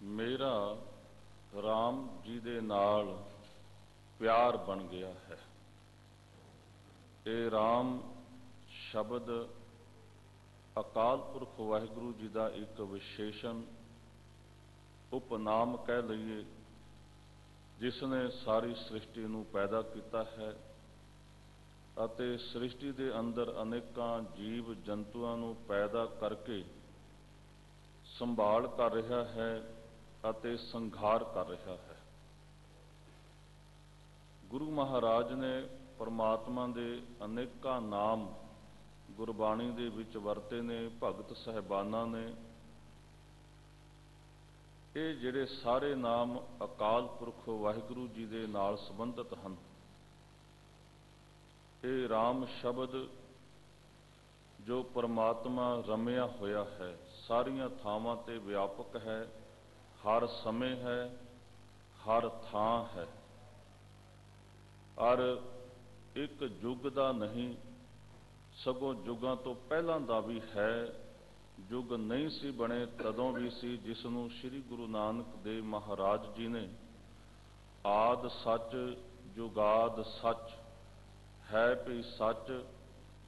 मेरा राम जी दे नाल प्यार बन गया है। ये राम शब्द अकाल पुरख वाहिगुरू जी का एक विशेषण उपनाम कह लईए, जिसने सारी सृष्टि नूं पैदा किया है ਅਤੇ सृष्टि के अंदर अनेकों जीव जंतुओं नूं पैदा करके संभाल कर रहा है ਅਤੇ संघार कर रहा है। गुरु महाराज ने परमात्मा के अनेकों नाम गुरबाणी दे विच वरते ने, भगत साहिबाना ने। ये जिहड़े सारे नाम अकाल पुरख वाहिगुरू जी दे नाल संबंधित हैं। ये राम शब्द जो परमात्मा रमिया होया है, सारिया थावां ते व्यापक है, हर समय है, हर थां है, और एक युग दा नहीं सगों युगां तो पहलां दा भी है। युग नहीं सी बने तदों भी सी, जिसनूं श्री गुरु नानक देव महाराज जी ने आद सच जुगाद सच है भी सच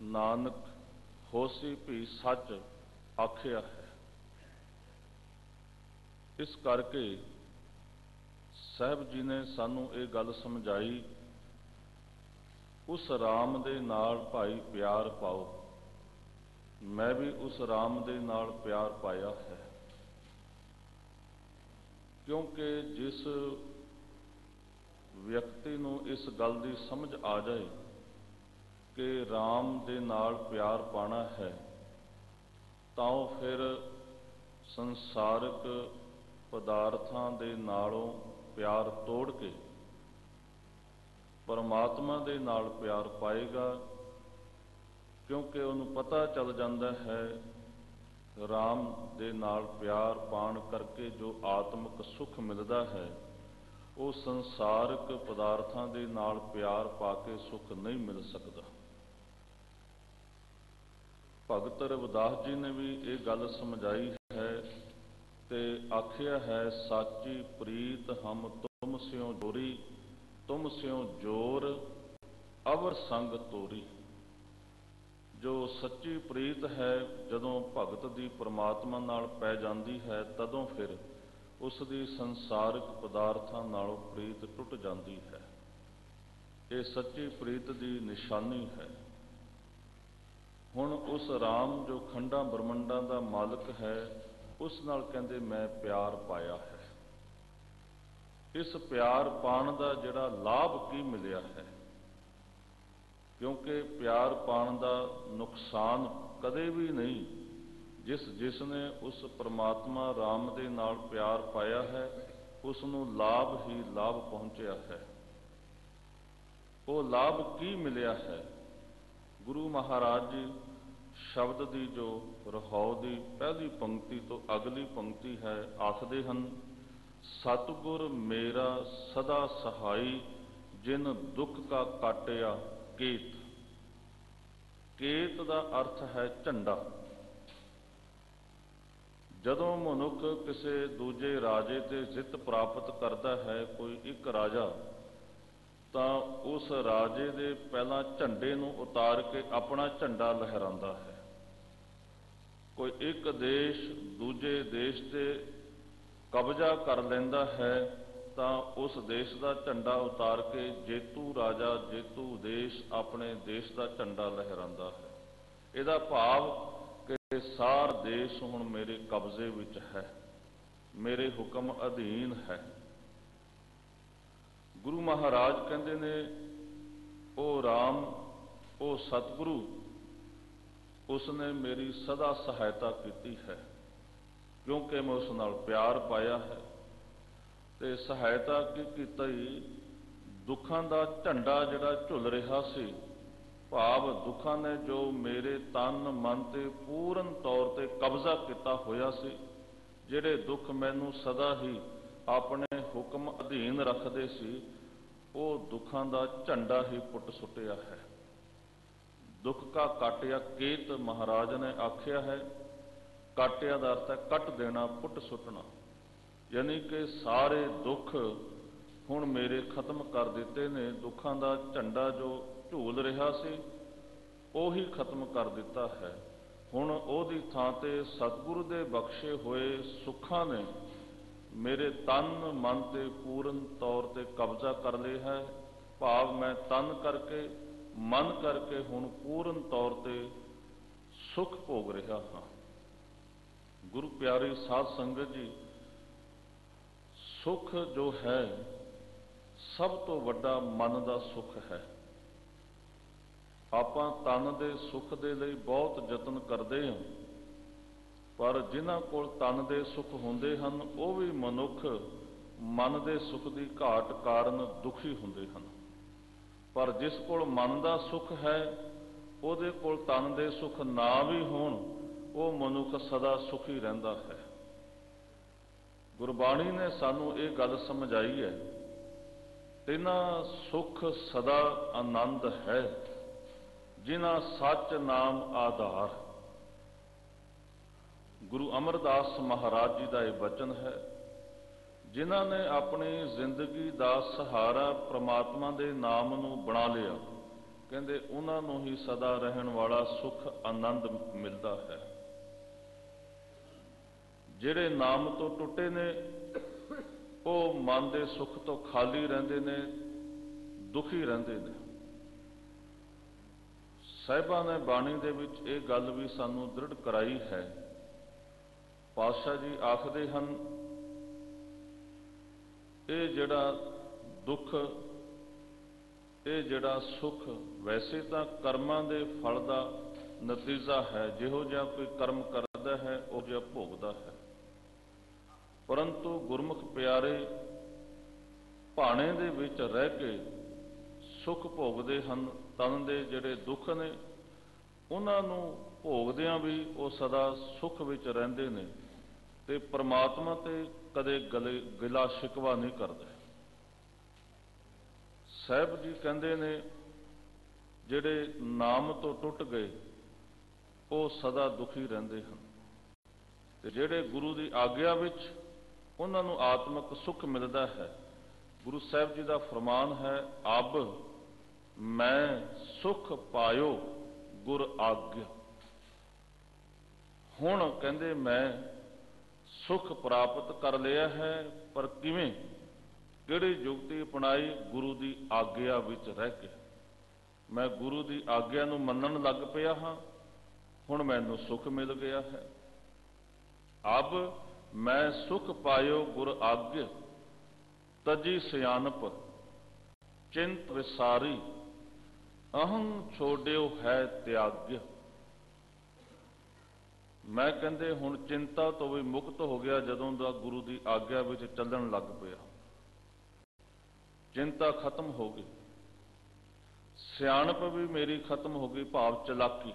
नानक होसी भी सच आखिया है। इस करके साहब जी ने सानू ये गल समझाई, उस राम दे नाल भाई प्यार पाओ। मैं भी उस राम दे नाल प्यार पाया है, क्योंकि जिस व्यक्ति नूं इस गल की समझ आ जाए कि राम दे नाल प्यार पाना है, तो फिर संसारिक पदार्थां दे नालों प्यार तोड़ के परमात्मा दे नाल प्यार पाएगा। क्योंकि उन्हें पता चल जाता है राम दे नाल प्यार पाण करके जो आत्मिक सुख मिलता है, वो संसारिक पदार्थां दे नाल प्यार पा के सुख नहीं मिल सकता। भगत रविदास जी ने भी ये गल समझाई है ते आखिया है, साची प्रीत हम तुम स्यों जोरी, तुम स्यों जोर अवर संग तोरी। जो सच्ची प्रीत है जदों भगत दी परमात्मा नाल पै जाती है, तदों फिर उसकी संसारिक पदार्थां नालों प्रीत टुट जाती है। ये सच्ची प्रीत की निशानी है। हुण उस राम जो खंडा ब्रह्मंडा का मालिक है, उस नाल कहंदे मैं प्यार पाया है। इस प्यार पाण का जिहड़ा लाभ की मिलिया है, क्योंकि प्यार पाण का नुकसान कदे भी नहीं। जिसने उस परमात्मा राम दे नाल प्यार पाया है, उसनूं लाभ ही लाभ पहुंचया है। वो लाभ की मिलिया है? गुरु महाराज जी शब्द की जो रहाउ की पहली पंक्ति तो अगली पंक्ति है, आखदे हन, सतगुर मेरा सदा सहाई, जिन दुख का काटिया केत। केत का अर्थ है झंडा। जदों मनुख किसी दूजे राजे ते जित प्राप्त करता है, कोई एक राजा, तो उस राजे दे पहला झंडे नूं उतार के अपना झंडा लहराता है। कोई एक देश दूजे देश से कब्जा कर लैंदा है, तो उस देश का झंडा उतार के जेतू राजा जेतू देश अपने देश का झंडा लहराता है। इहदा भाव कि सारा देश हुण मेरे कब्जे विच है, मेरे हुक्म अधीन है। गुरु महाराज कहते ने, ओ राम ओ सतगुरु, उसने मेरी सदा सहायता की है, क्योंकि मैं उस नाल प्यार पाया है। तो सहायता की ही दुखों का झंडा जिहड़ा झुल रहा सी, भाव दुखों ने जो मेरे तन मन ते पूर्ण तौर पर कब्जा किया होया सी, जिहड़े दुख मैनू सदा ही अपने हुक्म अधीन रखते सी, वो दुखों का झंडा ही पुट सुटिया है। दुख का काटिया केत महाराज ने आख्या है। काटिया का अर्थ है कट देना, पुट सुटना। यानी कि सारे दुख हुण मेरे खत्म कर दिते ने। दुखां दा झंडा जो झूल रहा सी ਉਹੀ खत्म कर दिता है। हुण ਉਹਦੀ ਥਾਂ ਤੇ सतगुरु ਦੇ बख्शे होए सुखां ने मेरे तन मन ते पूर्ण तौर ते कब्जा कर लिया है। भाव मैं तन करके मन करके हुण पूर्ण तौर ते सुख भोग रहा हाँ। गुरु प्यारी साध संगत जी, सुख जो है सब तो वड्डा मन का सुख है। आपां तन दे सुख दे लई बहुत यतन करते हैं, पर जिन्हां कोल तन दे सुख हुंदे हन वो भी मनुख मन दे सुख की घाट कारण दुखी हुंदे हन। पर जिस कोल मन का सुख है उहदे कोल तन दे सुख ना भी होण वो मनुख सदा सुखी रहिंदा है। गुरबाणी ने सानू ये गल समझाई है, तिना सुख सदा आनंद है जिन्हां सच नाम आधार। गुरु अमरदास महाराज जी का यह वचन है, जिन्हां ने अपनी जिंदगी का सहारा परमात्मा के नाम नूं बना लिया, कहते उन्हां नूं ही सदा रहन वाला सुख आनंद मिलता है। जिहड़े नाम तो टुटे ने वो मन के सुख तो खाली रहिंदे ने, दुखी रहिंदे ने। साहिबां ने बाणी दे विच ये गल भी सानू दृढ़ कराई है। पातशाह जी आखदे हन, ये जिहड़ा दुख, ये जिहड़ा सुख वैसे तो कर्मां दे फल दा नतीजा है। जिहो जिहा कोई कर्म करदा है उहो जिहा भोगदा है। परंतु गुरमुख प्यारे भाणे दे विच रह के सुख भोगदे हन। तन दे जिहड़े दुख ने उन्हां नूं भोगदियां भी वो सदा सुख विच रहिंदे ने ते परमात्मा ते कदे गिला शिकवा नहीं करते। साहिब जी कहंदे ने जिहड़े नाम तो टुट गए वो सदा दुखी रहिंदे हन ते जिहड़े गुरु की आग्या विच उन्हां नूं आत्मक सुख मिलता है। गुरु साहिब जी का फरमान है, अब मैं सुख पायो गुर आग्या। हुण कहंदे मैं सुख प्राप्त कर लिया है, पर किवें, किहड़ी जुगती अपनाई? गुरु की आग्या विच रह के। मैं गुरु की आग्या नूं मनन लग पिया हाँ, हुण मैनूं सुख मिल गया है। अब मैं सुख पायो गुर आग्या, तजी सियानप चिंत विसारी, अहं छोड़ियो है त्याग्य। मैं कहते हुण चिंता तो भी मुक्त हो गया जदों दा गुरु की आग्या विच चलण लग पिया। चिंता खत्म हो गई, सियाणप भी मेरी खत्म हो गई, भाव चलाकी।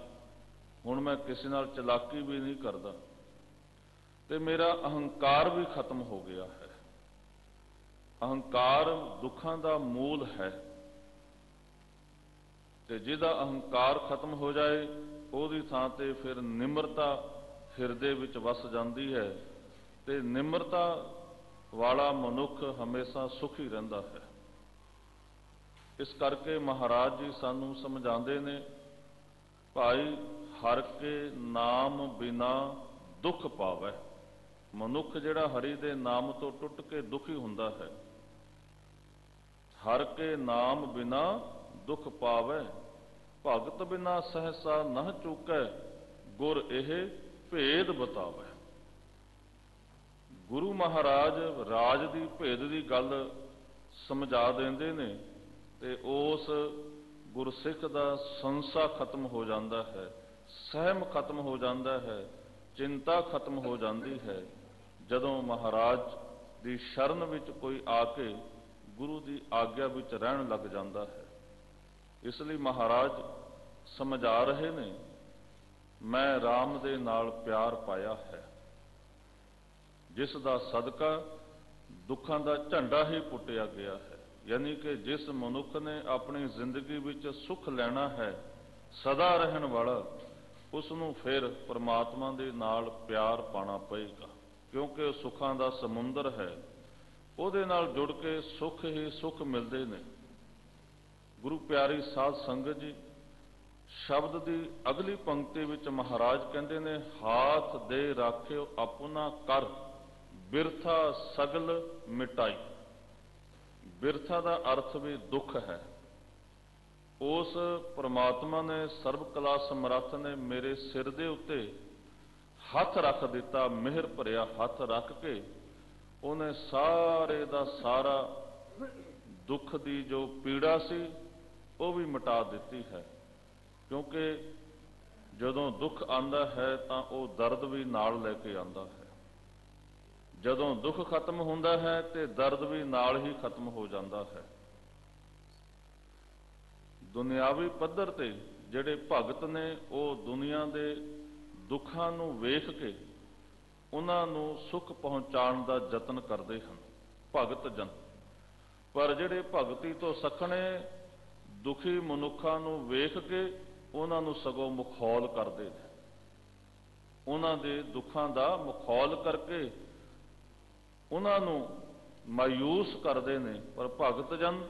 हुण मैं किसी नाल चलाकी भी नहीं करदा ते मेरा अहंकार भी खत्म हो गया है। अहंकार दुखां दा मूल है ते जिहदा अहंकार खत्म हो जाए उहदी थां ते फिर निमरता हिरदे विच वस जाती है ते निमरता वाला मनुख हमेशा सुखी रहिंदा है। इस करके महाराज जी सानू समझाते ने, भाई हर के नाम बिना दुख पावै। मनुख जिहड़ा हरि दे नाम तो टुट के दुखी हुंदा है। हर के नाम बिना दुख पावै, भगत बिना सहसा नह चूकै, गुर एह भेद बतावै। गुरु महाराज राज की भेद की गल समझा देंदे ने ते उस गुरसिख का संसा खत्म हो जाता है, सहम खत्म हो जाता है, चिंता खत्म हो जाती है। जदों महाराज की शरण विच कोई आके गुरु की आग्या विच रहन लग जाता है। इसलिए महाराज समझा रहे ने, मैं राम दे नाल प्यार पाया है, जिस दा सदका दुखां दा झंडा ही पुटिया गया है। यानी कि जिस मनुख ने अपनी जिंदगी विच सुख लेना है, सदा रहन वाला, उसनूं फिर परमात्मा दे नाल प्यार पाना पएगा। क्योंकि ਉਹ ਸੁੱਖਾਂ ਦਾ ਸਮੁੰਦਰ ਹੈ। ਉਹਦੇ ਨਾਲ ਜੁੜ ਕੇ ਸੁੱਖ ਹੀ ਸੁੱਖ ਮਿਲਦੇ ਨੇ। ਗੁਰੂ ਪਿਆਰੀ ਸਾਧ ਸੰਗਤ ਜੀ, ਸ਼ਬਦ ਦੀ ਅਗਲੀ ਪੰਕਤੀ ਵਿੱਚ ਮਹਾਰਾਜ ਕਹਿੰਦੇ ਨੇ, ਹਾਥ ਦੇ ਰਾਖਿਓ ਆਪਣਾ ਕਰ, ਬਿਰਥਾ ਸਗਲ ਮਿਟਾਈ। ਬਿਰਥਾ ਦਾ ਅਰਥ ਵੀ ਦੁੱਖ ਹੈ। ਉਸ ਪ੍ਰਮਾਤਮਾ ਨੇ, ਸਰਬ ਕਲਾ ਸਮਰੱਥ ਨੇ ਮੇਰੇ ਸਿਰ ਦੇ ਉੱਤੇ ਹੱਥ ਰੱਖ ਦਿੱਤਾ, ਮਿਹਰ ਭਰਿਆ ਹੱਥ ਰੱਖ ਕੇ ਉਹਨੇ ਸਾਰੇ ਦਾ ਸਾਰਾ ਦੁੱਖ ਦੀ ਜੋ ਪੀੜਾ ਸੀ ਉਹ ਵੀ ਮਿਟਾ ਦਿੱਤੀ ਹੈ। ਕਿਉਂਕਿ ਜਦੋਂ ਦੁੱਖ ਆਉਂਦਾ ਹੈ ਤਾਂ ਉਹ ਦਰਦ ਵੀ ਨਾਲ ਲੈ ਕੇ ਆਉਂਦਾ ਹੈ। ਜਦੋਂ ਦੁੱਖ ਖਤਮ ਹੁੰਦਾ ਹੈ ਤੇ ਦਰਦ ਵੀ ਨਾਲ ਹੀ ਖਤਮ ਹੋ ਜਾਂਦਾ ਹੈ। ਦੁਨਿਆਵੀ ਪੱਧਰ ਤੇ ਜਿਹੜੇ ਭਗਤ ਨੇ ਉਹ ਦੁਨੀਆ ਦੇ ਦੁੱਖਾਂ ਨੂੰ ਵੇਖ ਕੇ ਉਹਨਾਂ ਨੂੰ ਸੁੱਖ ਪਹੁੰਚਾਉਣ ਦਾ ਯਤਨ ਕਰਦੇ ਹਨ, ਭਗਤ ਜਨ। ਪਰ ਜਿਹੜੇ ਭਗਤੀ ਤੋਂ ਸਖਣੇ ਦੁਖੀ ਮਨੁੱਖਾਂ ਨੂੰ ਵੇਖ ਕੇ ਉਹਨਾਂ ਨੂੰ ਸਗੋਂ ਮਖੌਲ ਕਰਦੇ ਨੇ, ਉਹਨਾਂ ਦੇ ਦੁੱਖਾਂ ਦਾ ਮਖੌਲ ਕਰਕੇ ਉਹਨਾਂ ਨੂੰ ਮਾਯੂਸ ਕਰਦੇ ਨੇ। ਪਰ ਭਗਤ ਜਨ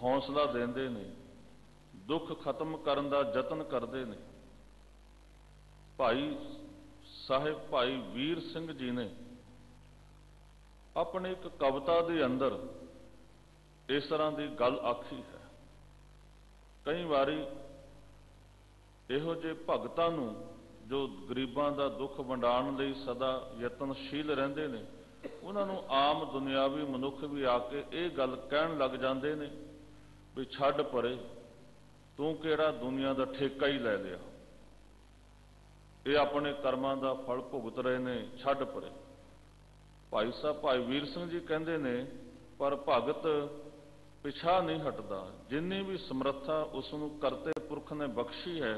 ਹੌਸਲਾ ਦਿੰਦੇ ਨੇ, ਦੁੱਖ ਖਤਮ ਕਰਨ ਦਾ ਯਤਨ ਕਰਦੇ ਨੇ। ਭਾਈ ਸਾਹਿਬ ਭਾਈ ਵੀਰ ਸਿੰਘ ਜੀ ਨੇ ਆਪਣੀ ਇੱਕ ਕਵਿਤਾ ਦੇ ਅੰਦਰ ਇਸ ਤਰ੍ਹਾਂ ਦੀ ਗੱਲ ਆਖੀ ਹੈ। ਕਈ ਵਾਰੀ ਇਹੋ ਜਿਹੇ ਭਗਤਾਂ ਨੂੰ ਜੋ ਗਰੀਬਾਂ ਦਾ ਦੁੱਖ ਵੰਡਾਉਣ ਲਈ ਸਦਾ ਯਤਨਸ਼ੀਲ ਰਹਿੰਦੇ ਨੇ, ਉਹਨਾਂ ਨੂੰ ਆਮ ਦੁਨਿਆਵੀ ਮਨੁੱਖ ਵੀ ਆ ਕੇ ਇਹ ਗੱਲ ਕਹਿਣ ਲੱਗ ਜਾਂਦੇ ਨੇ ਵੀ ਛੱਡ ਪਰੇ, ਤੂੰ ਕਿਹੜਾ ਦੁਨੀਆ ਦਾ ਠੇਕਾ ਹੀ ਲੈ ਲਿਆ, ਇਹ ਆਪਣੇ ਕਰਮਾਂ ਦਾ ਫਲ ਭੁਗਤ ਰਹੇ ਨੇ, ਛੱਡ ਪਰੇ। ਭਾਈ ਸਾਹਿਬ ਭਾਈ ਵੀਰ ਸਿੰਘ ਜੀ ਕਹਿੰਦੇ ਨੇ, ਪਰ ਭਗਤ ਪਿਛਾ ਨਹੀਂ ਹਟਦਾ। ਜਿੰਨੀ ਵੀ ਸਮਰੱਥਾ ਉਸ ਨੂੰ ਕਰਤੇ ਪੁਰਖ ਨੇ ਬਖਸ਼ੀ ਹੈ,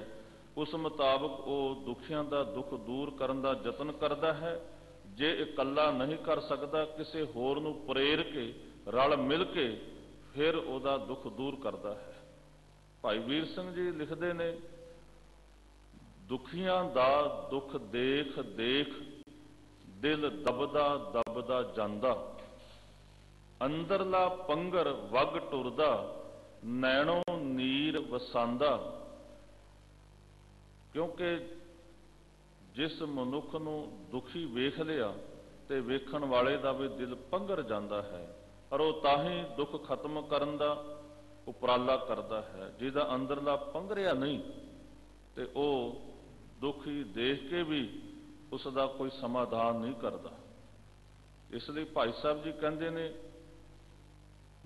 ਉਸ ਮੁਤਾਬਕ ਉਹ ਦੁਖੀਆਂ ਦਾ ਦੁੱਖ ਦੂਰ ਕਰਨ ਦਾ ਯਤਨ ਕਰਦਾ ਹੈ। ਜੇ ਇਕੱਲਾ ਨਹੀਂ ਕਰ ਸਕਦਾ, ਕਿਸੇ ਹੋਰ ਨੂੰ ਪ੍ਰੇਰ ਕੇ ਰਲ ਮਿਲ ਕੇ ਫਿਰ ਉਹਦਾ ਦੁੱਖ ਦੂਰ ਕਰਦਾ ਹੈ। ਭਾਈ ਵੀਰ ਸਿੰਘ ਜੀ ਲਿਖਦੇ ਨੇ, ਦੁਖੀਆਂ ਦਾ ਦੁੱਖ ਦੇਖ ਦੇਖ ਦਿਲ ਦਬਦਾ ਦਬਦਾ ਜਾਂਦਾ, ਅੰਦਰਲਾ ਪੰਗਰ ਵਗ ਟੁਰਦਾ, ਨੈਣੋਂ ਨੀਰ ਵਸਾਂਦਾ। ਕਿਉਂਕਿ ਜਿਸ ਮਨੁੱਖ ਨੂੰ ਦੁਖੀ ਵੇਖ ਲਿਆ ਤੇ ਵੇਖਣ ਵਾਲੇ ਦਾ ਵੀ ਦਿਲ ਪੰਗਰ ਜਾਂਦਾ ਹੈ, ਔਰ ਉਹ ਤਾਂ ਹੀ ਦੁੱਖ ਖਤਮ ਕਰਨ ਦਾ ਉਪਰਾਲਾ ਕਰਦਾ ਹੈ। ਜਿਹਦਾ ਅੰਦਰਲਾ ਪੰਗਰਿਆ ਨਹੀਂ ਤੇ ਉਹ ਦੁਖੀ ਦੇਖ ਕੇ ਵੀ ਉਸ ਦਾ ਕੋਈ ਸਮਾਧਾਨ ਨਹੀਂ ਕਰਦਾ। ਇਸ ਲਈ ਭਾਈ ਸਾਹਿਬ ਜੀ ਕਹਿੰਦੇ ਨੇ,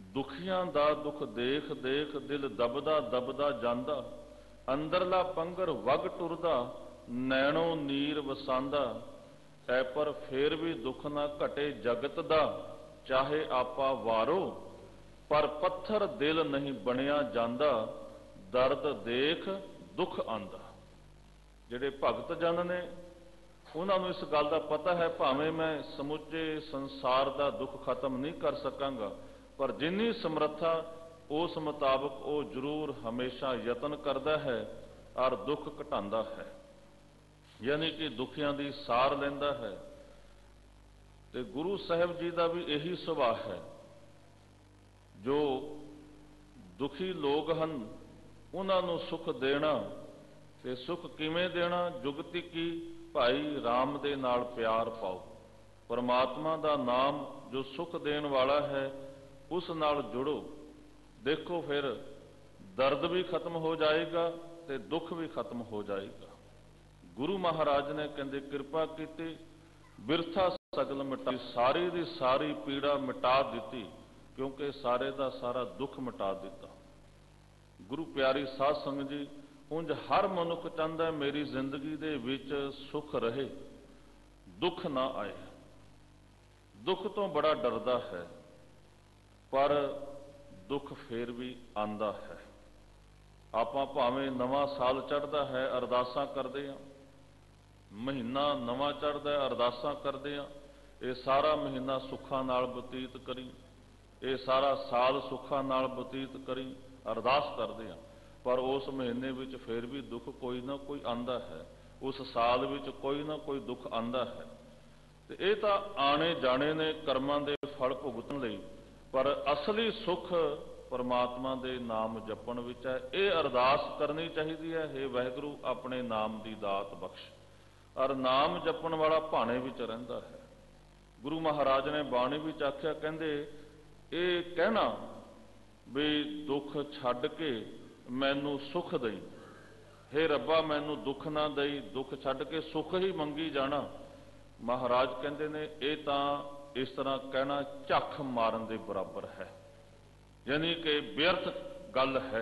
ਦੁਖੀਆਂ ਦਾ ਦੁੱਖ ਦੇਖ ਦੇਖ ਦਿਲ ਦਬਦਾ ਦਬਦਾ ਜਾਂਦਾ, ਅੰਦਰਲਾ ਪੰਗਰ ਵਗ ਟੁਰਦਾ, ਨੈਣੋਂ ਨੀਰ ਵਸਾਂਦਾ। ਐ ਪਰ ਫੇਰ ਵੀ ਦੁੱਖ ਨਾ ਘਟੇ ਜਗਤ ਦਾ, ਚਾਹੇ ਆਪਾ ਵਾਰੋ, ਪਰ ਪੱਥਰ ਦਿਲ ਨਹੀਂ ਬਣਿਆ ਜਾਂਦਾ, ਦਰਦ ਦੇਖ ਦੁੱਖ ਆਂਦਾ। ਜਿਹੜੇ ਭਗਤ ਜਨ ਨੇ ਉਹਨਾਂ ਨੂੰ ਇਸ ਗੱਲ ਦਾ ਪਤਾ ਹੈ, ਭਾਵੇਂ ਮੈਂ ਸਮੁੱਚੇ ਸੰਸਾਰ ਦਾ ਦੁੱਖ ਖਤਮ ਨਹੀਂ ਕਰ ਸਕਾਂਗਾ, ਪਰ ਜਿੰਨੀ ਸਮਰੱਥਾ ਉਸ ਮੁਤਾਬਕ ਉਹ ਜ਼ਰੂਰ ਹਮੇਸ਼ਾ ਯਤਨ ਕਰਦਾ ਹੈ ਔਰ ਦੁੱਖ ਘਟਾਉਂਦਾ ਹੈ। ਯਾਨੀ ਕਿ ਦੁਖੀਆਂ ਦੀ ਸਾਰ ਲੈਂਦਾ ਹੈ। ਤੇ ਗੁਰੂ ਸਾਹਿਬ ਜੀ ਦਾ ਵੀ ਇਹੀ ਸੁਭਾਅ ਹੈ। ਜੋ ਦੁਖੀ ਲੋਕ ਹਨ ਉਹਨਾਂ ਨੂੰ ਸੁੱਖ ਦੇਣਾ, ਤੇ ਸੁੱਖ ਕਿਵੇਂ ਦੇਣਾ? ਜੁਗਤੀ ਕੀ ਭਾਈ ਰਾਮ ਦੇ ਨਾਲ ਪਿਆਰ ਪਾਓ। ਪਰਮਾਤਮਾ ਦਾ ਨਾਮ ਜੋ ਸੁੱਖ ਦੇਣ ਵਾਲਾ ਹੈ ਉਸ ਨਾਲ ਜੁੜੋ। ਦੇਖੋ ਫਿਰ ਦਰਦ ਵੀ ਖਤਮ ਹੋ ਜਾਏਗਾ ਤੇ ਦੁੱਖ ਵੀ ਖਤਮ ਹੋ ਜਾਏਗਾ। ਗੁਰੂ ਮਹਾਰਾਜ ਨੇ ਕਹਿੰਦੇ ਕਿਰਪਾ ਕੀਤੀ, ਬਿਰਥਾ ਸਗਲ ਮਿਟਾਈ, ਸਾਰੀ ਦੀ ਸਾਰੀ ਪੀੜਾ ਮਿਟਾ ਦਿੱਤੀ, ਕਿਉਂਕਿ ਸਾਰੇ ਦਾ ਸਾਰਾ ਦੁੱਖ ਮਿਟਾ ਦਿੱਤਾ। ਗੁਰੂ ਪਿਆਰੀ ਸਾਧ ਸੰਗਤ ਜੀ, ਉਂਝ ਹਰ ਮਨੁੱਖ ਚਾਹੁੰਦਾ ਮੇਰੀ ਜ਼ਿੰਦਗੀ ਦੇ ਵਿੱਚ ਸੁੱਖ ਰਹੇ, ਦੁੱਖ ਨਾ ਆਏ। ਦੁੱਖ ਤੋਂ ਬੜਾ ਡਰਦਾ ਹੈ, ਪਰ ਦੁੱਖ ਫੇਰ ਵੀ ਆਂਦਾ ਹੈ। ਆਪਾਂ ਭਾਵੇਂ ਨਵਾਂ ਸਾਲ ਚੜ੍ਹਦਾ ਹੈ ਅਰਦਾਸਾਂ ਕਰਦੇ ਹਾਂ, ਮਹੀਨਾ ਨਵਾਂ ਚੜ੍ਹਦਾ ਹੈ ਅਰਦਾਸਾਂ ਕਰਦੇ ਹਾਂ, ਇਹ ਸਾਰਾ ਮਹੀਨਾ ਸੁੱਖਾਂ ਨਾਲ ਬਤੀਤ ਕਰੀ, ਇਹ ਸਾਰਾ ਸਾਲ ਸੁੱਖਾਂ ਨਾਲ ਬਤੀਤ ਕਰੀ, ਅਰਦਾਸ ਕਰਦੇ ਹਾਂ। ਪਰ ਉਸ ਮਹੀਨੇ ਵਿੱਚ ਫਿਰ ਵੀ ਦੁੱਖ ਕੋਈ ਨਾ ਕੋਈ ਆਂਦਾ ਹੈ, ਉਸ ਸਾਲ ਵਿੱਚ ਕੋਈ ਨਾ ਕੋਈ ਦੁੱਖ ਆਂਦਾ ਹੈ। ਤੇ ਇਹ ਤਾਂ ਆਣੇ ਜਾਣੇ ਨੇ ਕਰਮਾਂ ਦੇ ਫਲ ਭੁਗਤਣ ਲਈ, ਪਰ ਅਸਲੀ ਸੁੱਖ परमात्मा दे नाम जपण विच है। ये अरदास करनी चाहिए है, हे वाहिगुरू अपने नाम की दात बख्श। और नाम जपण वाला भाणे विच रहिंदा है। गुरु महाराज ने बाणी विच आख्या, कहंदे ये कहना भी दुख छड्ड के मैनू सुख दई, हे रब्बा मैनू दुख ना दई, दुख छड्ड के सुख ही मंगी जाना। महाराज कहंदे ने ये तां इस तरह कहना झख मारन दे बराबर है, यानी कि व्यर्थ गल है।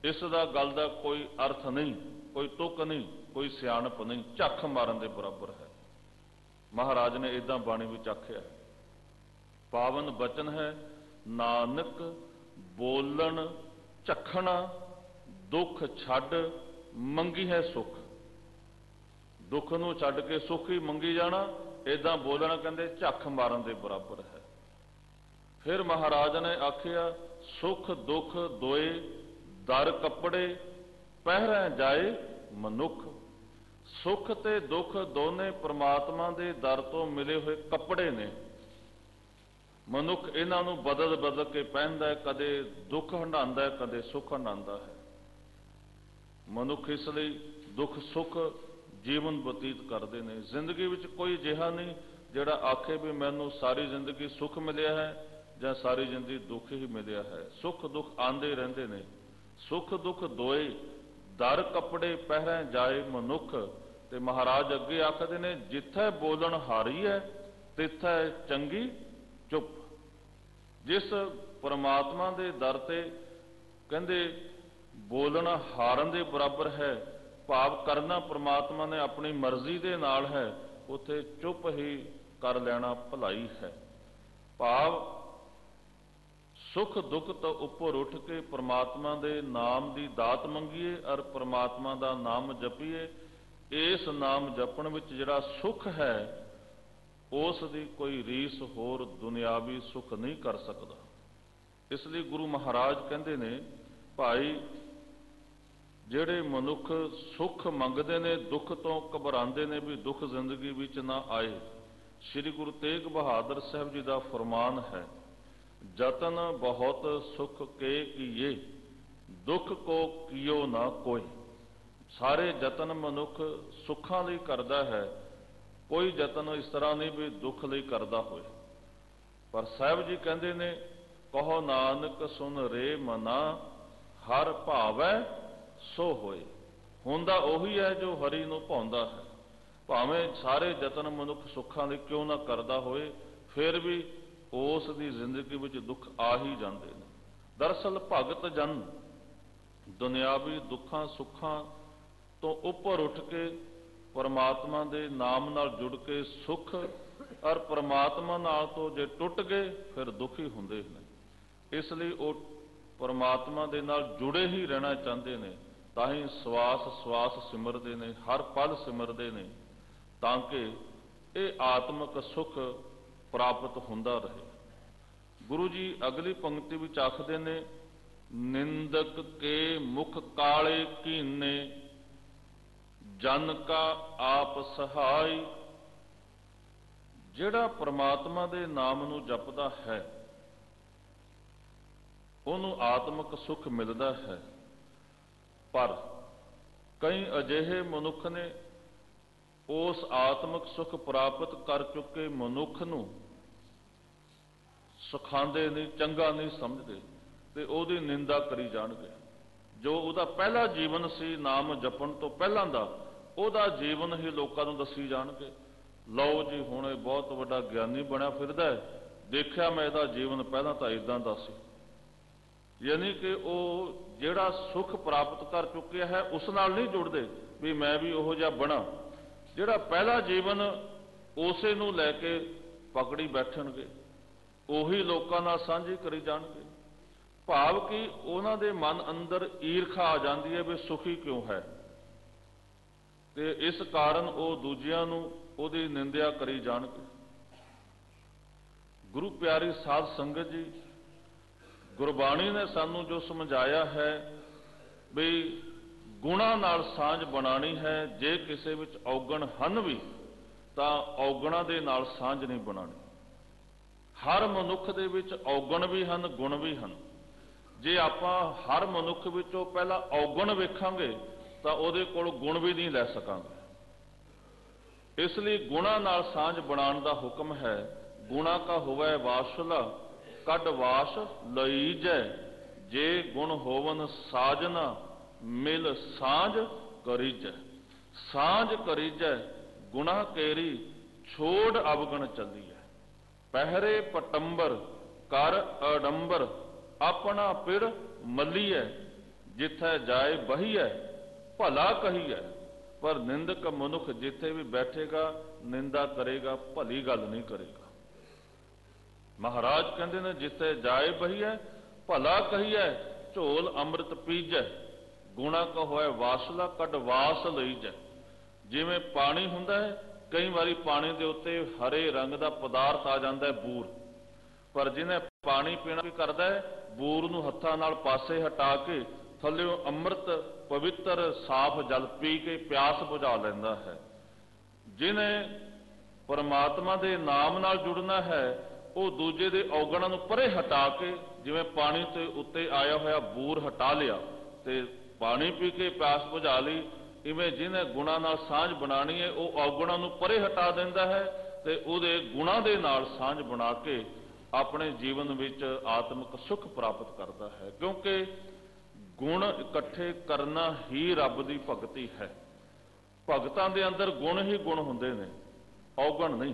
इस दा गल दा कोई अर्थ नहीं, कोई तुक नहीं, कोई सियाणप नहीं, झख मारन दे बराबर है। महाराज ने इदां बाणी विच आख्या, पावन बचन है नानक बोलन झखना, दुख छड्ड मंगी है सुख। दुख नूं छड्ड के सुख ही मंगी जाना, इदां बोलना कहंदे झख मारन दे बराबर है। फिर महाराज ने आखिया, सुख दुख दोए दर कपड़े पहरै जाए मनुख। सुख ते दुख दोने परमात्मा दे दर तो मिले हुए कपड़े ने। मनुख इन्हां नूं बदल बदल के पहनदा है, कदे दुख हंडांदा है, कदे सुख हंडांदा है। मनुख इसलिए दुख सुख जीवन बतीत करते हैं। जिंदगी विच कोई जिहा नहीं जिहड़ा आखे भी मैनूं सारी जिंदगी सुख मिलिया है ਜਾਂ सारी जिंदगी दुख ही मिलिया है। सुख दुख आंदे रहंदे ने। सुख दुख दोए दर कपड़े पहरै जाए मनुख। ते महाराज अगे आखदे ने, जिथे बोलन हारी है तिथे चंगी चुप। जिस परमात्मा दे दर ते कहंदे बोलना हारन दे बराबर है, भाव करना परमात्मा ने अपनी मर्जी दे नाल है, उथे चुप ही कर लेना भलाई है। भाव सुख दुख तो उपर उठ के परमात्मा दे नाम की दात मंगीए और परमात्मा का नाम जपीए। इस नाम जपण विच जिहड़ा सुख है उस दी कोई रीस होर दुनियावी सुख नहीं कर सकता। इसलिए गुरु महाराज कहंदे ने, भाई जिहड़े मनुख सुख मंगदे ने दुख तो घबरांदे ने भी दुख जिंदगी विच ना आए। श्री गुरु तेग बहादुर साहब जी का फरमान है, जतन बहुत सुख के किए दुख को कियो ना कोई। सारे जतन मनुख सुखां लई करदा है, कोई जतन इस तरह नहीं भी दुख लई करदा होए। पर साहब जी कहंदे ने, कहो नानक सुन रे मना, हर भावै सो होए। हुंदा ओही है जो हरि नूं भाउंदा है। भावें सारे जतन मनुख सुखां लई क्यों ना करदा होए, फिर भी उस दी जिंदगी विच दुख आ ही जाते हैं। दरअसल भगत जन दुनियावी दुखों सुखों तो उपर उठ के परमात्मा दे नाम नाल जुड़ के सुख और परमात्मा नाल तो जे टुट गए फिर दुखी हुंदे ने। इसलिए वो परमात्मा दे नाल जुड़े ही रहना चाहते हैं, ताही सवास सवास सिमरते हैं, हर पल सिमरते हैं, ताकि ये आत्मक सुख प्राप्त हुंदा रहे। गुरु जी अगली पंक्ति विच आखदे ने, निंदक के मुख काले कीने, जन का आप सहाय। जिहड़ा परमात्मा दे नाम नूं जपदा है उहनूं आत्मक सुख मिलदा है। पर कई अजिहे मनुख ने उस आत्मक सुख प्राप्त कर चुके मनुख नूं सुखांदे नहीं, चंगा नहीं समझते ते उहदी निंदा करी जाणगे। जो उहदा पहला जीवन सी नाम जपण तो पहलां दा, उहदा जीवन ही लोकां नूं दसी जाणगे। लो जी हुण इह बहुत वड्डा ज्ञानी बणिया फिरदा है, देखिया मैं इहदा जीवन पहलां तां इदां दा सी। यानी कि वह जिहड़ा सुख प्राप्त कर चुके है उस नाल नहीं जुड़दे भी मैं भी उहो जिहा बना। जिहड़ा पहला जीवन उसे नूं लैके पकड़ी बैठणगे, उही लोकां नाल सांझी करी जाणगे। भाव कि उन्हां दे मन अंदर ईरखा आ जाती है भी सुखी क्यों है, ते इस कारण वो दूजियां नूं उहदी निंदिया करी जाणगे। गुरु प्यारी साध संगत जी, गुरबाणी ने सानू जो समझाया है भी गुणा नाल सांझ बनानी है। जे किसी विच औगण हन भी ਤਾਂ ਔਗਣਾਂ ਦੇ ਨਾਲ ਸਾਂਝ ਨਹੀਂ ਬਣਾਣੀ। ਹਰ ਮਨੁੱਖ ਦੇ ਵਿੱਚ ਔਗਣ ਵੀ ਹਨ, ਗੁਣ ਵੀ ਹਨ। ਜੇ ਆਪਾਂ ਹਰ ਮਨੁੱਖ ਵਿੱਚੋਂ ਪਹਿਲਾਂ ਔਗਣ ਵੇਖਾਂਗੇ ਤਾਂ ਉਹਦੇ ਕੋਲ ਗੁਣ ਵੀ ਨਹੀਂ ਲੈ ਸਕਾਂਗੇ। ਇਸ ਲਈ ਗੁਣਾਂ ਨਾਲ ਸਾਂਝ ਬਣਾਉਣ ਦਾ ਹੁਕਮ ਹੈ। ਗੁਣਾ ਕਾ ਹੋਵੈ ਵਾਸੁਲਾ ਕੱਢ ਵਾਸ ਲਈਜੈ, ਜੇ ਗੁਣ ਹੋਵਨ ਸਾਜਨਾ ਮਿਲ ਸਾਂਝ ਕਰੀਜੈ। ਸਾਂਝ ਕਰੀਜੈ ਗੁਣਾ ਕੇਰੀ ਛੋੜ ਅਵਗਣ ਚੱਲੀਐ, ਪਹਿਰੇ ਪਟੰਬਰ ਕਰ ਅਡੰਬਰ ਆਪਣਾ ਪਿੜ ਮੱਲੀਐ, ਜਿੱਥੈ ਜਾਏ ਬਹੀਐ ਭਲਾ ਕਹੀਐ। ਪਰ ਨਿੰਦਕ ਮਨੁੱਖ ਜਿੱਥੇ ਵੀ ਬੈਠੇਗਾ ਨਿੰਦਾ ਕਰੇਗਾ, ਭਲੀ ਗੱਲ ਨਹੀਂ ਕਰੇਗਾ। ਮਹਾਰਾਜ ਕਹਿੰਦੇ ਨੇ ਜਿੱਥੇ ਜਾਏ ਬਹੀਐ ਭਲਾ ਕਹੀਐ, ਝੋਲ ਅੰਮ੍ਰਿਤ ਪੀਜੈ, ਗੁਣਾ ਕਾ ਹੋਏ ਵਾਸਲਾ ਕੱਢ ਵਾਸ ਲਈਜੈ। ਜਿਵੇਂ ਪਾਣੀ ਹੁੰਦਾ ਹੈ, ਕਈ ਵਾਰੀ ਪਾਣੀ ਦੇ ਉੱਤੇ ਹਰੇ ਰੰਗ ਦਾ ਪਦਾਰਥ ਆ ਜਾਂਦਾ ਹੈ, ਬੂਰ, ਪਰ ਜਿਹਨੇ ਪਾਣੀ ਪੀਣਾ ਕੀ ਕਰਦਾ ਹੈ, ਬੂਰ ਨੂੰ ਹੱਥਾਂ ਨਾਲ ਪਾਸੇ ਹਟਾ ਕੇ ਥੱਲਿਓਂ ਅੰਮ੍ਰਿਤ ਪਵਿੱਤਰ ਸਾਫ਼ ਜਲ ਪੀ ਕੇ ਪਿਆਸ ਬੁਝਾ ਲੈਂਦਾ ਹੈ। ਜਿਹਨੇ ਪਰਮਾਤਮਾ ਦੇ ਨਾਮ ਨਾਲ ਜੁੜਨਾ ਹੈ, ਉਹ ਦੂਜੇ ਦੇ ਔਗਣਾਂ ਨੂੰ ਪਰੇ ਹਟਾ ਕੇ, ਜਿਵੇਂ ਪਾਣੀ ਤੇ ਉੱਤੇ ਆਇਆ ਹੋਇਆ ਬੂਰ ਹਟਾ ਲਿਆ ਤੇ ਪਾਣੀ ਪੀ ਕੇ ਪਿਆਸ ਬੁਝਾ ਲਈ, ਇਵੇਂ ਜਿਹਨੇ ਗੁਣਾਂ ਨਾਲ ਸਾਂਝ ਬਣਾਣੀ ਹੈ, ਉਹ ਔਗਣਾਂ ਨੂੰ ਪਰੇ ਹਟਾ ਦਿੰਦਾ ਹੈ ਤੇ ਉਹਦੇ ਗੁਣਾਂ ਦੇ ਨਾਲ ਸਾਂਝ ਬਣਾ ਕੇ ਆਪਣੇ ਜੀਵਨ ਵਿੱਚ ਆਤਮਿਕ ਸੁੱਖ ਪ੍ਰਾਪਤ ਕਰਦਾ ਹੈ। ਕਿਉਂਕਿ ਗੁਣ ਇਕੱਠੇ ਕਰਨਾ ਹੀ ਰੱਬ ਦੀ ਭਗਤੀ ਹੈ। ਭਗਤਾਂ ਦੇ ਅੰਦਰ ਗੁਣ ਹੀ ਗੁਣ ਹੁੰਦੇ ਨੇ, ਔਗਣ ਨਹੀਂ।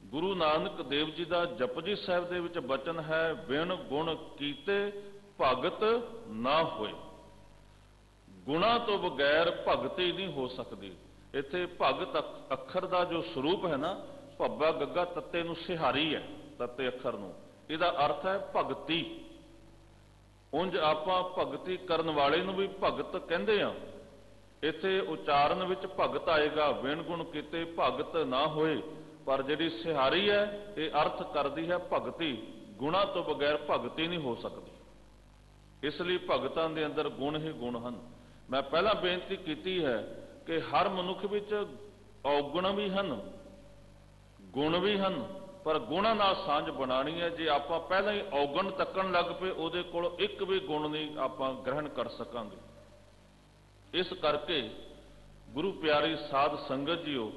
ਗੁਰੂ ਨਾਨਕ ਦੇਵ ਜੀ ਦਾ ਜਪਜੀ ਸਾਹਿਬ ਦੇ ਵਿੱਚ ਬਚਨ ਹੈ, ਬਿਨ ਗੁਣ ਕੀਤੇ ਭਗਤ ਨਾ ਹੋਏ। ਗੁਣਾ ਤੋਂ ਬਗੈਰ ਭਗਤੀ ਨਹੀਂ ਹੋ ਸਕਦੀ। ਇੱਥੇ ਭਗਤ ਅੱਖਰ ਦਾ ਜੋ ਸਰੂਪ ਹੈ ਨਾ, ਭੱਬਾ ਗੱਗਾ ਤੱਤੇ ਨੂੰ ਸਿਹਾਰੀ ਹੈ, ਤੱਤੇ ਅੱਖਰ ਨੂੰ, ਇਹਦਾ ਅਰਥ ਹੈ ਭਗਤੀ। ਉਂਝ ਆਪਾਂ ਭਗਤੀ ਕਰਨ ਵਾਲੇ ਨੂੰ ਵੀ ਭਗਤ ਕਹਿੰਦੇ ਆ। ਇੱਥੇ ਉਚਾਰਨ ਵਿੱਚ ਭਗਤ ਆਏਗਾ, ਬਿਨ ਗੁਣ ਕੀਤੇ ਭਗਤ ਨਾ ਹੋਏ, ਪਰ ਜਿਹੜੀ ਸਿਹਾਰੀ ਹੈ ਇਹ ਅਰਥ ਕਰਦੀ ਹੈ ਭਗਤੀ। ਗੁਣਾ ਤੋਂ ਬਗੈਰ ਭਗਤੀ ਨਹੀਂ ਹੋ ਸਕਦੀ। ਇਸ ਲਈ ਭਗਤਾਂ ਦੇ ਅੰਦਰ ਗੁਣ ਹੀ ਗੁਣ ਹਨ। ਮੈਂ ਪਹਿਲਾਂ ਬੇਨਤੀ ਕੀਤੀ ਹੈ ਕਿ ਹਰ ਮਨੁੱਖ ਵਿੱਚ ਔਗੁਣ ਵੀ ਹਨ, ਗੁਣ ਵੀ ਹਨ, ਪਰ ਗੁਣਾਂ ਨਾਲ ਸਾਂਝ ਬਣਾਣੀ ਹੈ। ਜੇ ਆਪਾਂ ਪਹਿਲਾਂ ਹੀ ਔਗਣ ਤੱਕਣ ਲੱਗ ਪਏ, ਉਹਦੇ ਕੋਲ ਇੱਕ ਵੀ ਗੁਣ ਨਹੀਂ ਆਪਾਂ ਗ੍ਰਹਿਣ ਕਰ ਸਕਾਂਗੇ। ਇਸ ਕਰਕੇ ਗੁਰੂ ਪਿਆਰੀ ਸਾਧ ਸੰਗਤ ਜੀਓ,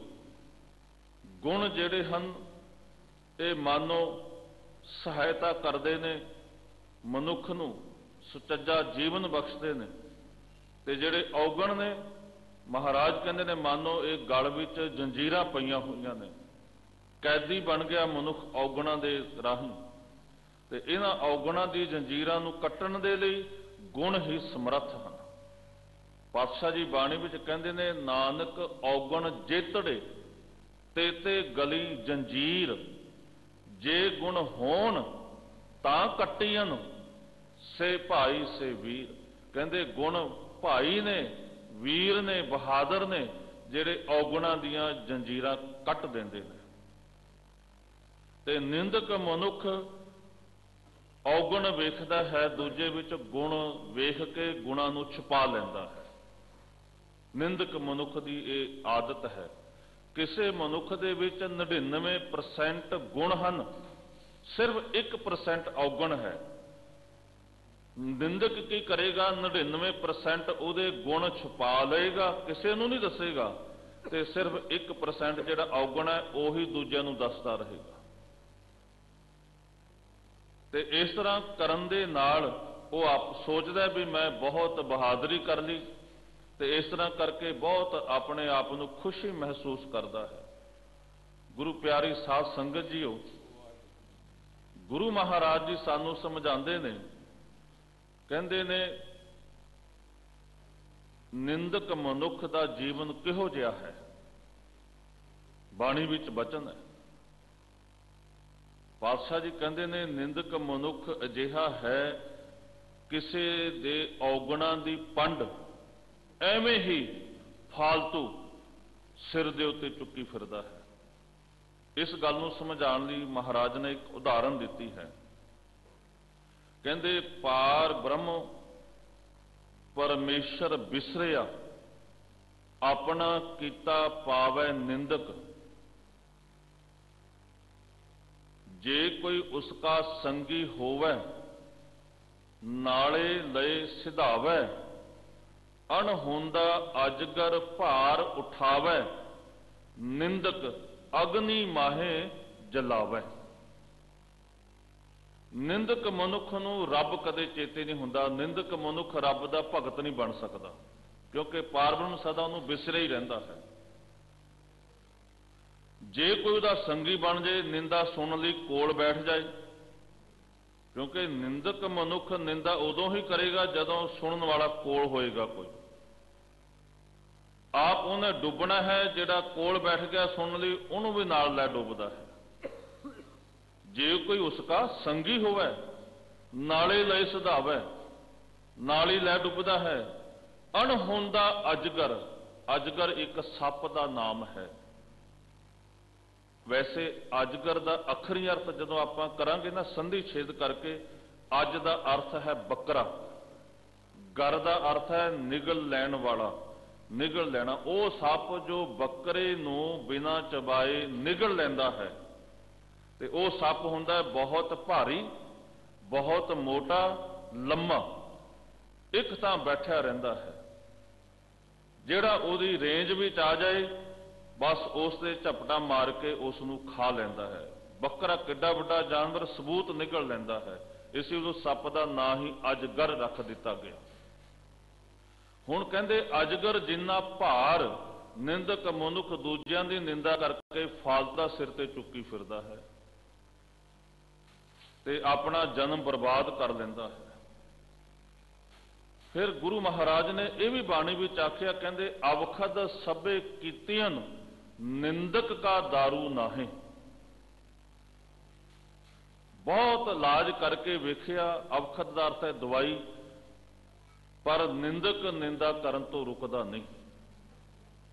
ਗੁਣ ਜਿਹੜੇ ਹਨ ਇਹ ਮਾਨੋ ਸਹਾਇਤਾ ਕਰਦੇ ਨੇ, ਮਨੁੱਖ ਨੂੰ ਸੁਚੱਜਾ ਜੀਵਨ ਬਖਸ਼ਦੇ ਨੇ, ਤੇ ਜਿਹੜੇ ਔਗਣ ਨੇ ਮਹਾਰਾਜ ਕਹਿੰਦੇ ਨੇ ਮਾਨੋ ਇਹ ਗਲ ਵਿੱਚ ਜੰਜੀਰਾਂ ਪਈਆਂ ਹੋਈਆਂ ਨੇ, ਕੈਦੀ ਬਣ ਗਿਆ ਮਨੁੱਖ ਔਗਣਾਂ ਦੇ ਰਾਹੀਂ। ਤੇ ਇਹਨਾਂ ਔਗਣਾਂ ਦੀ ਜੰਜੀਰਾਂ ਨੂੰ ਕੱਟਣ ਦੇ ਲਈ ਗੁਣ ਹੀ ਸਮਰੱਥ ਹਨ। ਪਾਤਸ਼ਾਹ ਜੀ ਬਾਣੀ ਵਿੱਚ ਕਹਿੰਦੇ ਨੇ, ਨਾਨਕ ਔਗਣ ਜੇਤੜੇ ਤੇ ਗਲੀ ਜੰਜੀਰ, ਜੇ ਗੁਣ ਹੋਣ ਤਾਂ ਕੱਟੀਆਂ ਸੇ ਭਾਈ ਸੇ ਵੀਰ। ਕਹਿੰਦੇ ਗੁਣ ਭਾਈ ਨੇ, ਵੀਰ ਨੇ, ਬਹਾਦਰ ਨੇ, ਜਿਹੜੇ ਔਗਣਾਂ ਦੀਆਂ ਜੰਜੀਰਾਂ ਕੱਟ ਦਿੰਦੇ ਨੇ। ਤੇ ਨਿੰਦਕ ਮਨੁੱਖ ਔਗਣ ਵੇਖਦਾ ਹੈ, ਦੂਜੇ ਵਿੱਚ ਗੁਣ ਵੇਖ ਕੇ ਗੁਣਾਂ ਨੂੰ ਛੁਪਾ ਲੈਂਦਾ ਹੈ। ਨਿੰਦਕ ਮਨੁੱਖ ਦੀ ਇਹ ਆਦਤ ਹੈ। ਕਿਸੇ ਮਨੁੱਖ ਦੇ ਵਿੱਚ 99% ਗੁਣ ਹਨ, ਸਿਰਫ 1% ਔਗਣ ਹੈ। ਨਿੰਦਕ ਕੀ ਕਰੇਗਾ, 99% ਉਹਦੇ ਗੁਣ ਛੁਪਾ ਲਏਗਾ, ਕਿਸੇ ਨੂੰ ਨਹੀਂ ਦੱਸੇਗਾ, ਤੇ ਸਿਰਫ 1% ਜਿਹੜਾ ਔਗਣ ਹੈ ਉਹੀ ਦੂਜਿਆਂ ਨੂੰ ਦੱਸਦਾ ਰਹੇਗਾ। ਤੇ ਇਸ ਤਰ੍ਹਾਂ ਕਰਨ ਦੇ ਨਾਲ ਉਹ ਆਪ ਸੋਚਦਾ ਵੀ ਮੈਂ ਬਹੁਤ ਬਹਾਦਰੀ ਕਰ ਲਈ, ਤੇ ਇਸ ਤਰ੍ਹਾਂ ਕਰਕੇ ਬਹੁਤ ਆਪਣੇ ਆਪ ਨੂੰ ਖੁਸ਼ੀ ਮਹਿਸੂਸ ਕਰਦਾ ਹੈ। ਗੁਰੂ ਪਿਆਰੀ ਸਾਧ ਸੰਗਤ ਜੀਓ, ਗੁਰੂ ਮਹਾਰਾਜ ਜੀ ਸਾਨੂੰ ਸਮਝਾਉਂਦੇ ਨੇ, ਕਹਿੰਦੇ ਨੇ ਨਿੰਦਕ ਮਨੁੱਖ ਦਾ ਜੀਵਨ ਕਿਹੋ ਜਿਹਾ ਹੈ। ਬਾਣੀ ਵਿੱਚ ਬਚਨ ਹੈ, ਪਾਤਸ਼ਾਹ ਜੀ ਕਹਿੰਦੇ ਨੇ ਨਿੰਦਕ ਮਨੁੱਖ ਅਜਿਹਾ ਹੈ, ਕਿਸੇ ਦੇ ਔਗਣਾਂ ਦੀ ਪੰਡ ਐਵੇਂ ਹੀ ਫਾਲਤੂ ਸਿਰ ਦੇ ਉੱਤੇ ਚੁੱਕੀ ਫਿਰਦਾ ਹੈ। ਇਸ ਗੱਲ ਨੂੰ ਸਮਝਾਉਣ ਲਈ ਮਹਾਰਾਜ ਨੇ ਇੱਕ ਉਦਾਹਰਨ ਦਿੱਤੀ ਹੈ। ਕਹਿੰਦੇ ਪਾਰ ਬ੍ਰਹਮ ਪਰਮੇਸ਼ਰ ਬਿਸਰਿਆ, अपना कीता पावै निंदक, जे कोई उसका संगी होवै, नाले लय सिधावै, अणहोंदा अजगर भार उठावै, निंदक अग्नि माहे जलावै। निंदक मनुख नूं रब कदे चेते नहीं हुंदा, निंदक मनुख रब दा भगत नहीं बन सकदा, क्योंकि पारब्रह्म सदा उहनूं विसरे ही रहिंदा है। जे कोई उहदा संगी बन जाए, निंदा सुन लई कोल बैठ जाए, क्योंकि निंदक मनुख निंदा उदों ही करेगा जदों सुनन वाला कोल होएगा। कोई आप उन्हें डुबना है, जिहड़ा कोल बैठ गया सुन लई उहनूं भी नाल लै डुबदा है। जे कोई उसका संगी होवे, नाले लय सिधावै, नाली लै डुबदा है। अणहोंदा अजगर, अजगर एक सप का नाम है। वैसे अजगर का अखरी अर्थ जदों आपां करांगे ना संधि छेद करके, अज का अर्थ है बकरा, गर का अर्थ है निगल लैण वाला, निगल लेना। वो सप जो बकरे नूं बिना चबाए निगल लैंदा है, ते वो सप हुंदा है बहुत भारी, बहुत मोटा, लम्मा, एक तां बैठा रहिंदा है। जिहड़ा उहदी रेंज विच आ जाए बस उस ते झपटा मार के उस नूं खा लैंदा है। बकरा किड्डा वड्डा जानवर सबूत निगल लैंदा है, इस उस सप का नां ही अजगर रख दिता गया। हुण कहंदे अजगर जिन्ना भार निंदक मनुख दूजियां दी निंदा करके फालता सिर ते चुक्की फिरदा है ते अपना जन्म बर्बाद कर लैंदा है। फिर गुरु महाराज ने यह भी बाणी विच आख्या, कहंदे अवखद सबे कीतियन निंदक का दारू नाहे। बहुत इलाज करके वेखिया, अवखद का अर्थ है दवाई, पर निंदक निंदा करन तो रुकदा नहीं,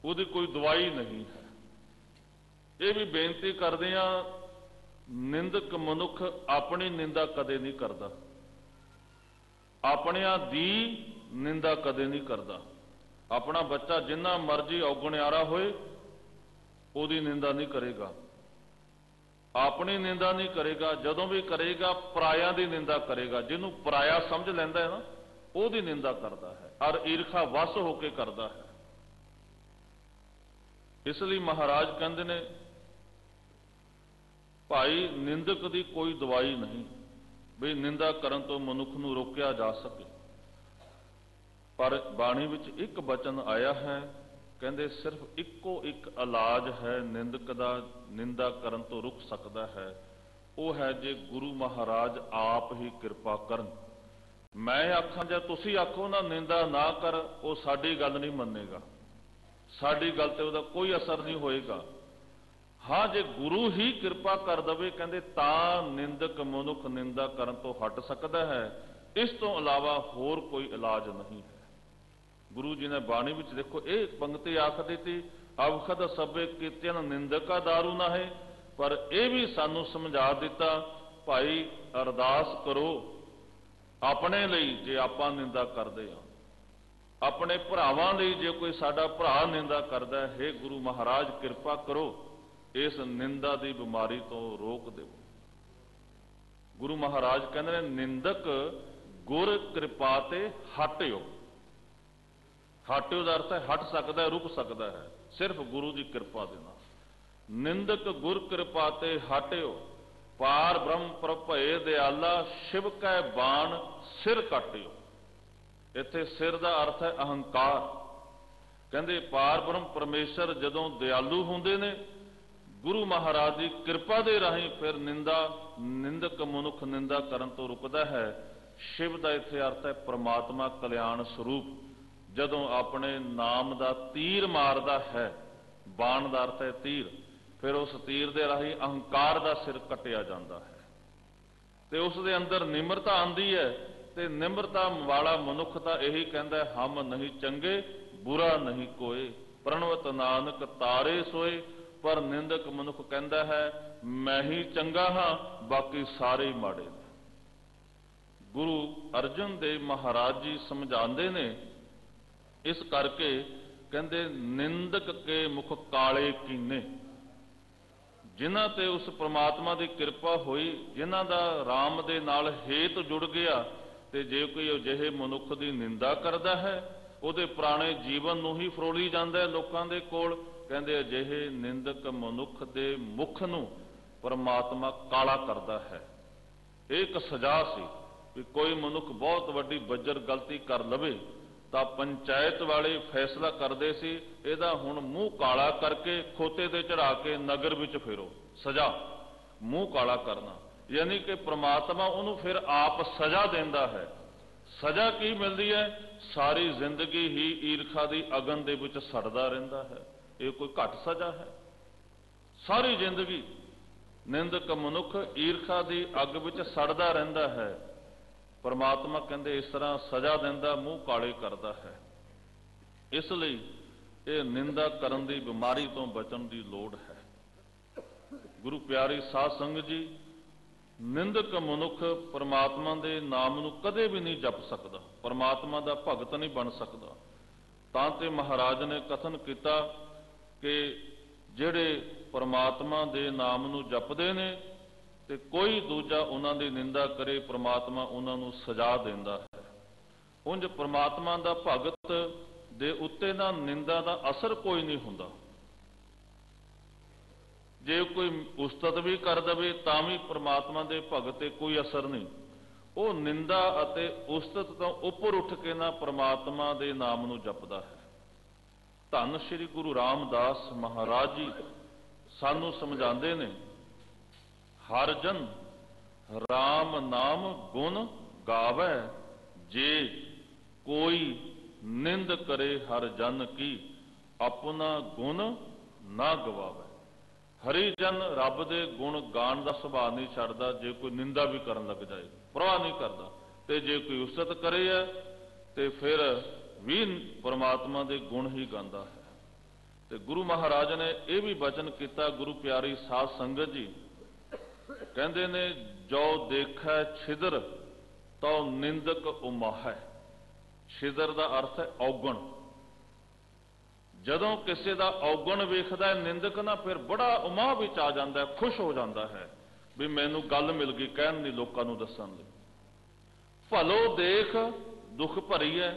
उसकी कोई दवाई नहीं है। ये भी बेनती करदे हां, निंदक मनुख अपनी निंदा कदे नहीं करता, अपनियां दी निंदा कदे नहीं करता। अपना बच्चा जिन्ना मर्जी औगणियारा होए उसकी निंदा नहीं करेगा, अपनी निंदा नहीं करेगा। जदों भी करेगा पराया की निंदा करेगा, जिन्हों पराया समझ लैंदा है ना उसकी निंदा करता है, और ईर्खा वश होकर करता है। इसलिए महाराज कहते ने भाई निंदक की कोई दवाई नहीं, भी निंदा करन तो मनुख नूं रोकिया जा सके। पर बाणी विच एक वचन आया है, कहते सिर्फ इको एक इलाज है निंदक दा, निंदा करन तो रुक सकता है, वो है जे गुरु महाराज आप ही कृपा करन। मैं आखां जां तुसीं आखो ना निंदा ना कर, वो साडी गल नहीं मन्नेगा, साडी गल ते उहदा कोई असर नहीं होएगा। हाँ जे गुरु ही कृपा कर दवे, कहंदे तां निंदक मनुख निंदा करन तो हट सकता है, इस तो इलावा होर कोई इलाज नहीं है। गुरु जी ने बाणी विच देखो ये पंक्ति आख दी, अवखद सबे कीतियन निंदका दारू ना है, पर यह भी सानू समझा दिता, भाई अरदास करो अपने लिए जे आपां निंदा करदे हां, अपने भरावां लई जे कोई साडा भरा निंदा करदा है, हे गुरु महाराज कृपा करो इस निंदा की बीमारी तो रोक दो। गुरु महाराज कहते हैं निंदक गुर कृपा ते हटियो। हटियो का अर्थ है हट सकता है, रुक सकता है, सिर्फ गुरु की कृपा दे नाल। निंदक गुर कृपा ते हटियो, पार ब्रह्म प्रभय दयाला, शिव कै बाण सिर कटियो। इत्थे सिर का अर्थ है अहंकार। कहते पार ब्रह्म परमेश्वर जदों दयालु हुंदे ने, गुरु महाराज की कृपा दे राही फिर निंदा निंदक मनुख निंदा करन तो रुकदा है। शिव का इत्थे अर्थ है परमात्मा कल्याण स्वरूप। जदों अपने नाम का तीर मारदा है, बाण का अर्थ है तीर, फिर उस तीर दे राही अहंकार का सिर कटिया जाता है, तो उस दे अंदर निमरता आंदी है। ते निमरता वाला मनुख तां यही कहता है, हम नहीं चंगे बुरा नहीं कोई, प्रणवत नानक तारे सोए। पर निंदक मनुख कहता है मैं ही चंगा हाँ, बाकी सारे ही माड़े ने। गुरु अर्जन देव महाराज जी समझाते ने, इस करके कहते निंदक के मुख काले कीने, जिन्हां ते उस परमात्मा की कृपा हुई, जिन्हां दा राम दे नाल हेत जुड़ गया, ते जे कोई अजिहे मनुख की निंदा करता है उहदे पुराने जीवन नूं ही फरोली जांदा है लोकां दे कोल। कहते अजिहे निंदक मनुख दे मुख नूं परमात्मा काला करता है। एक सजा सी कि कोई मनुख बहुत वड्डी बज्जर गलती कर लवे तां पंचायत वाले फैसला करते सी इहदा हुण मूँह काला करके खोते ते चढ़ा के नगर विच फेरो। सजा मूँह काला करना, यानी कि परमात्मा उहनूं फिर आप सजा देंदा है। सजा की मिलती है? सारी जिंदगी ही ईर्खा की अगन दे विच सड़दा रहिंदा है। ये कोई घट सजा है? सारी जिंदगी निंदक मनुख ईर्खा की अग विच सड़दा रहिंदा है। परमात्मा कहते इस तरह सजा देंदा, मूँह काले करता है। इसलिए ये निंदा करन दी बीमारी तो बचन की लोड़ है। गुरु प्यारी साध संगत जी, निंदक मनुख परमात्मा के नाम नूं कदे भी नहीं जप सकता, परमात्मा का भगत नहीं बन सकता। तां ते महाराज ने कथन किया कि जिहड़े परमात्मा के नाम नूं जपदे ने ते कोई दूजा उन्हां दी निंदा करे, परमात्मा उन्हां नूं सजा देंदा है। उंज परमात्मा दा भगत दे उत्ते ना निंदा दा असर कोई नहीं हुंदा। जे कोई उस्तत भी कर दवे तां भी परमात्मा दे भगत ते कोई असर नहीं। वो निंदा अते उस्तत तो उपर उठ के ना परमात्मा दे नाम नूं जपदा है। धन श्री गुरु रामदास महाराज जी सानू समझाते ने, हर जन राम नाम गुण गावै, जे कोई निंद करे हर जन की, अपना गुण ना गवावे। हरि जन रब दे गुण गाण दा सुभाव नहीं छड्डदा, जे कोई निंदा भी करन लग जाए परवाह नहीं करता। ते जे कोई उस्तत करे है ते फिर भी परमात्मा दे गुण ही गांदा है। ते गुरु महाराज ने यह भी वचन किया, गुरु प्यारी साध संगत जी कहते ने, जो देखै छिदर तो निंदक उमाहै। छिदर का अर्थ है औगण। जदों किसी का औगण वेखदा है निंदक ना, फिर बड़ा उमाह विच आ जाता है, खुश हो जाता है भी मैनू गल मिल गई कहण दी, लोकां नूं दस्सण लई। भलो देख दुख भरी है,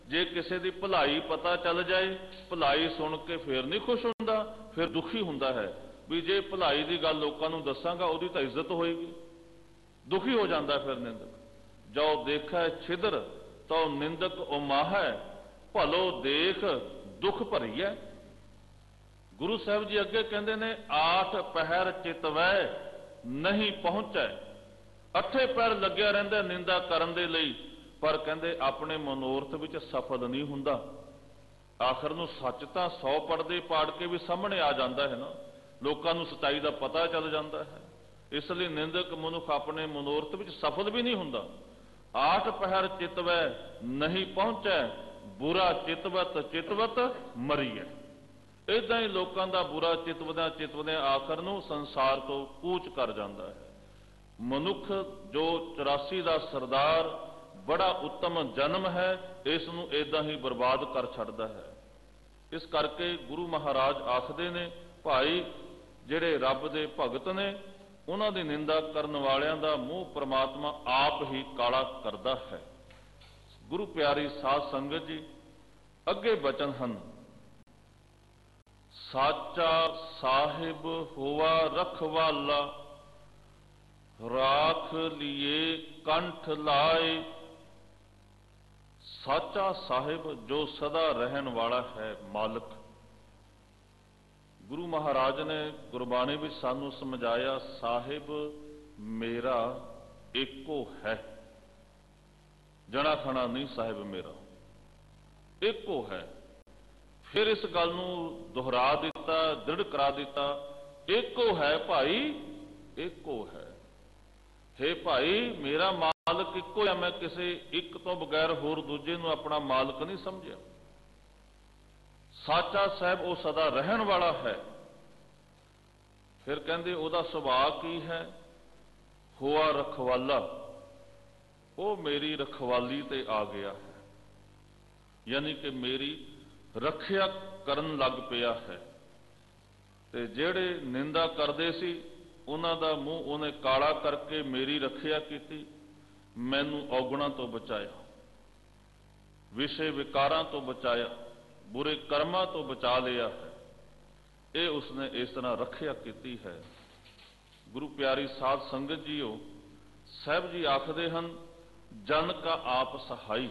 जे किसी की भलाई पता चल जाए, भलाई सुन के फिर नहीं खुश हुंदा, फिर दुखी हुंदा है भी जे भलाई की गल लोकां नूं दस्सांगा उहदी तां इज्जत होएगी। दुखी हो जाता है फिर निंदक। जो देखै छिदर तो निंदक उमाहै, भलो देख दुख भरी है। गुरु साहब जी अगे कहते ने, आठ पहर चितवै नहीं पहुंचै। अठे पैर लग्या रहिंदा निंदा करन दे लई, पर कहते अपने मनोरथ विच सफल नहीं हुंदा। आखिर नूं सच तां 100 पढ़दे पाड़ के भी सामने आ जाता है ना, लोकां नूं सच्चाई दा पता चल जाता है। इसलिए निंदक मनुख अपने मनोरथ विच सफल भी नहीं हुंदा। आठ पहर चितवै नहीं पहुंचै, बुरा चितवत चितवत मरीए। इदां ही लोकां दा बुरा चितवदा चितवदे आखिर नूं संसार तो कूच कर जाता है। मनुख जो 84 का सरदार बड़ा उत्तम जन्म है, इस नूं इदां ही बर्बाद कर छड्डदा है। इस करके गुरु महाराज आखदे ने, भाई जिहड़े रब दे भगत ने उन्हां दी निंदा करन वालियां दा मूँह परमात्मा आप ही काला करदा है। गुरु प्यारी साध संगत जी अगे बचन हन, साचा साहिब होवा रखवाला, राख लिए कंठ लाए। साचा साहिब जो सदा रहन वाला है मालिक। गुरु महाराज ने गुरबाणी में सानू समझाया, साहिब मेरा एको है, जना खना नहीं साहिब मेरा, एको है। फिर इस गल नूं दोहरा दिता, दृढ़ करा दिता, एको है भाई, एको है। हे भाई मेरा मालिक इको है, मैं किसी एक तो बगैर होर दूजे नूं अपना मालिक नहीं समझिया। साचा साहिब वो सदा रहन वाला है। फिर कहते उहदा सुभाव की है, होआ रखवाला, वो मेरी रखवाली ते आ गया है। यानी कि मेरी ਰੱਖਿਆ ਕਰਨ ਲੱਗ ਪਿਆ ਹੈ। ਤੇ ਜਿਹੜੇ ਨਿੰਦਾ ਕਰਦੇ ਸੀ ਉਹਨਾਂ ਦਾ ਮੂੰਹ ਉਹਨੇ ਕਾਲਾ ਕਰਕੇ ਮੇਰੀ ਰੱਖਿਆ ਕੀਤੀ, ਮੈਨੂੰ ਔਗਣਾਂ ਤੋਂ ਬਚਾਇਆ, ਵਿਸ਼ੇ ਵਿਕਾਰਾਂ ਤੋਂ ਬਚਾਇਆ, ਬੁਰੇ ਕਰਮਾਂ ਤੋਂ ਬਚਾ ਲਿਆ ਹੈ। ਇਹ ਉਸਨੇ ਇਸ ਤਰ੍ਹਾਂ ਰੱਖਿਆ ਕੀਤੀ ਹੈ। ਗੁਰੂ ਪਿਆਰੀ ਸਾਧ ਸੰਗਤ ਜੀਓ, ਸਾਹਿਬ ਜੀ ਆਖਦੇ ਹਨ, ਜਨ ਕਾ ਆਪ ਸਹਾਈ।